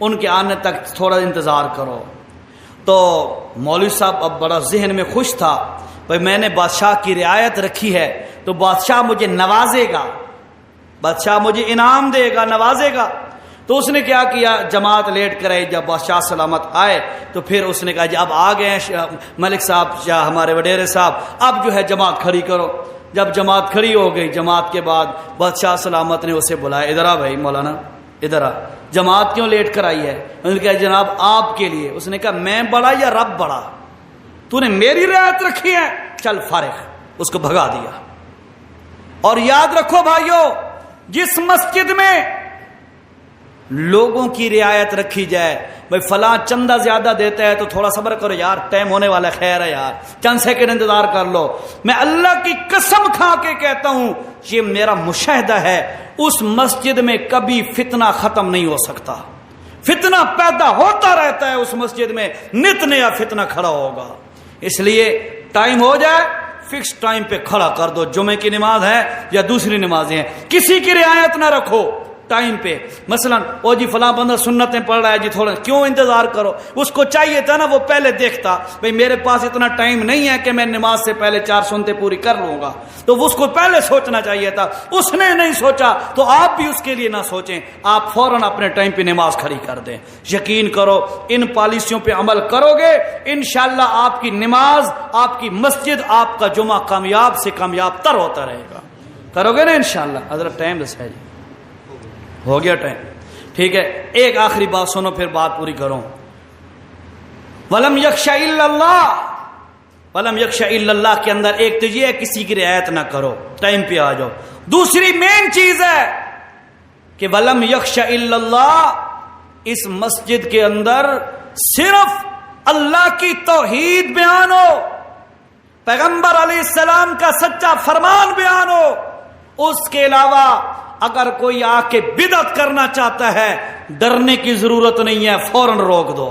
ان کے آنے تک تھوڑا انتظار کرو۔ تو مولوی صاحب اب بڑا ذہن میں خوش تھا، بھائی میں نے بادشاہ کی رعایت رکھی ہے تو بادشاہ مجھے نوازے گا، بادشاہ مجھے انعام دے گا، نوازے گا۔ تو اس نے کیا کیا، جماعت لیٹ کر آئی۔ جب بادشاہ سلامت آئے تو پھر اس نے کہا جی اب آ گئے ہیں ملک صاحب، شاہ ہمارے وڈیرے صاحب، اب جو ہے جماعت کھڑی کرو۔ جب جماعت کھڑی ہو گئی، جماعت کے بعد بادشاہ سلامت نے اسے بلایا، ادھر آ بھائی مولانا ادھر آ، جماعت کیوں لیٹ کر آئی ہے؟ انہوں نے کہا جناب آپ کے لیے۔ اس نے کہا میں بڑا یا رب بڑا؟ تو نے میری رعایت رکھی ہے، چل فارغ۔ اس کو بھگا دیا۔ اور یاد رکھو بھائیو، جس مسجد میں لوگوں کی رعایت رکھی جائے، بھائی فلاں چندہ زیادہ دیتا ہے تو تھوڑا صبر کرو یار، ٹائم ہونے والا، خیر ہے یار، چند سیکنڈ انتظار کر لو۔ میں اللہ کی قسم کھا کے کہتا ہوں، یہ میرا مشاہدہ ہے، اس مسجد میں کبھی فتنہ ختم نہیں ہو سکتا، فتنہ پیدا ہوتا رہتا ہے اس مسجد میں، نت نیا فتنہ کھڑا ہوگا۔ اس لیے ٹائم ہو جائے فکس ٹائم پہ کھڑا کر دو، جمعے کی نماز ہے یا دوسری نمازیں ہیں، کسی کی رعایت نہ رکھو ٹائم پہ۔ مثلا او جی فلاں بندہ سنتیں پڑھ رہا ہے جی، تھوڑا کیوں انتظار کرو؟ اس کو چاہیے تھا نا وہ پہلے دیکھتا، بھئی میرے پاس اتنا ٹائم نہیں ہے کہ میں نماز سے پہلے 4 سنتیں پوری کر لوں گا، تو اس کو پہلے سوچنا چاہیے تھا۔ اس نے نہیں سوچا تو آپ بھی اس کے لیے نہ سوچیں، آپ فوراً اپنے ٹائم پہ نماز کھڑی کر دیں۔ یقین کرو ان پالیسیوں پہ عمل کرو گے، انشاءاللہ آپ کی نماز، آپ کی مسجد، آپ کا جمعہ کامیاب سے کامیاب تر ہوتا رہے گا۔ کرو گے نا انشاءاللہ؟ حضرت ٹائم دس ہے جی، ہو گیا ٹائم، ٹھیک ہے۔ ایک آخری بات سنو پھر بات پوری کروں۔ وَلَمْ يَخْشَ إِلَّا اللَّهِ، وَلَمْ يَخْشَ إِلَّا اللَّهِ کے اندر ایک تو یہ ہے کسی کی رعایت نہ کرو، ٹائم پہ آ جاؤ۔ دوسری مین چیز ہے کہ وَلَمْ يَخْشَ إِلَّا اللَّهِ، اس مسجد کے اندر صرف اللہ کی توحید بیان ہو، پیغمبر علیہ السلام کا سچا فرمان بیان ہو، اس کے علاوہ اگر کوئی آ کے بدعت کرنا چاہتا ہے ڈرنے کی ضرورت نہیں ہے، فوراً روک دو۔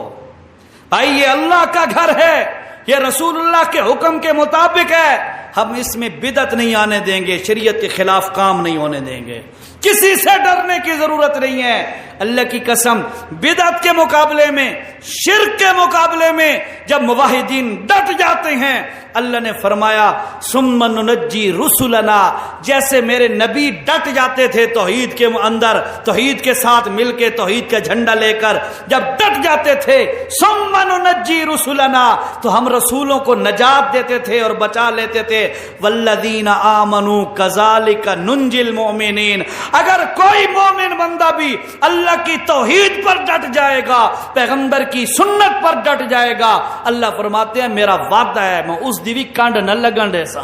بھائی یہ اللہ کا گھر ہے، یہ رسول اللہ کے حکم کے مطابق ہے، ہم اس میں بدعت نہیں آنے دیں گے، شریعت کے خلاف کام نہیں ہونے دیں گے، کسی سے ڈرنے کی ضرورت نہیں ہے۔ اللہ کی قسم بدعت کے مقابلے میں، شرک کے مقابلے میں جب موحدین ڈٹ جاتے ہیں، اللہ نے فرمایا ثم ننجی رسلنا، جیسے میرے نبی ڈٹ جاتے تھے توحید کے اندر، توحید کے ساتھ مل کے توحید کا جھنڈا لے کر جب ڈٹ جاتے تھے، ثم ننجی رسلنا، تو ہم رسولوں کو نجات دیتے تھے اور بچا لیتے تھے۔ والذین آمنوا کذالک ننجی المؤمنین، اگر کوئی مومن بندہ بھی اللہ کی توحید پر ڈٹ جائے گا، پیغمبر کی سنت پر ڈٹ جائے گا، اللہ فرماتے ہیں میرا وعدہ ہے میں اس دیوی کانڈ نہ لگن ایسا،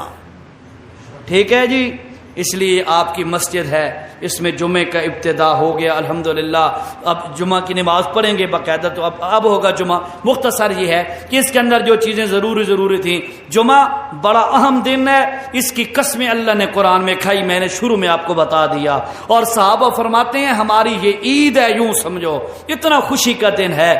ٹھیک ہے جی۔ اس لیے آپ کی مسجد ہے، اس میں جمعے کا ابتدا ہو گیا الحمدللہ، اب جمعہ کی نماز پڑھیں گے باقاعدہ، تو اب ہوگا جمعہ۔ مختصر یہ ہے کہ اس کے اندر جو چیزیں ضروری تھیں، جمعہ بڑا اہم دن ہے، اس کی قسمیں اللہ نے قرآن میں کھائی، میں نے شروع میں آپ کو بتا دیا، اور صحابہ فرماتے ہیں ہماری یہ عید ہے، یوں سمجھو اتنا خوشی کا دن ہے۔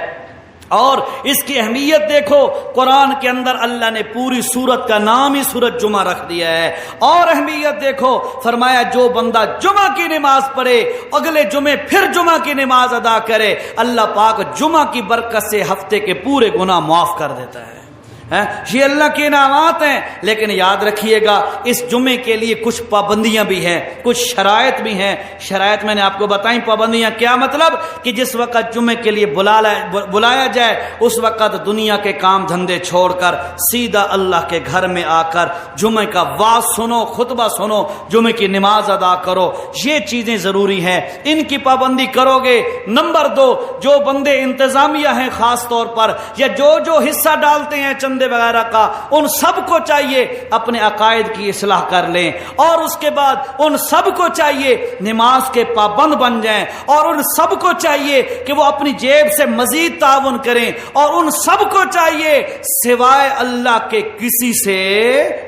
اور اس کی اہمیت دیکھو، قرآن کے اندر اللہ نے پوری سورت کا نام ہی سورت جمعہ رکھ دیا ہے، اور اہمیت دیکھو، فرمایا جو بندہ جمعہ کی نماز پڑھے اگلے جمعے پھر جمعہ کی نماز ادا کرے، اللہ پاک جمعہ کی برکت سے ہفتے کے پورے گناہ معاف کر دیتا ہے۔ یہ اللہ کے انعامات ہیں، لیکن یاد رکھیے گا اس جمعے کے لیے کچھ پابندیاں بھی ہیں، کچھ شرائط بھی ہیں۔ شرائط میں نے آپ کو بتائیں، پابندیاں کیا مطلب کہ جس وقت جمعے کے لیے بلایا جائے اس وقت دنیا کے کام دھندے چھوڑ کر سیدھا اللہ کے گھر میں آ کر جمعے کا واعظ سنو، خطبہ سنو، جمعے کی نماز ادا کرو، یہ چیزیں ضروری ہیں، ان کی پابندی کرو گے۔ نمبر 2، جو بندے انتظامیہ ہیں خاص طور پر، یا جو حصہ ڈالتے ہیں چندے وغیرہ کا، ان سب کو چاہیے اپنے عقائد کی اصلاح کر لیں، اور اس کے بعد ان سب کو چاہیے نماز کے پابند بن جائیں، اور ان سب کو چاہیے کہ وہ اپنی جیب سے مزید تعاون کریں، اور ان سب کو چاہیے سوائے اللہ کے کسی سے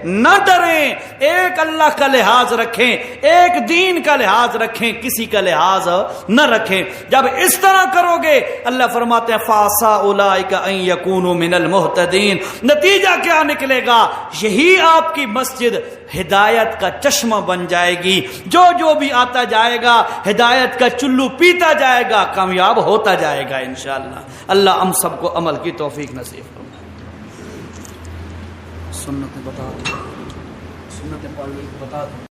نہ ڈریں، ایک اللہ کا لحاظ رکھیں، ایک دین کا لحاظ رکھیں، کسی کا لحاظ نہ رکھیں۔ جب اس طرح کرو گے اللہ فرماتے ہیں فَعَسَىٰ أُولَٰئِكَ أَن يَكُونُوا مِنَ الْمُهْتَدِينَ، نتیجہ کیا نکلے گا؟ یہی آپ کی مسجد ہدایت کا چشمہ بن جائے گی. جو بھی آتا جائے گا ہدایت کا چلو پیتا جائے گا، کامیاب ہوتا جائے گا انشاءاللہ. اللہ ہم سب کو عمل کی توفیق نصیب فرمائے. سنتیں بتا دو، سنتیں بتا دو.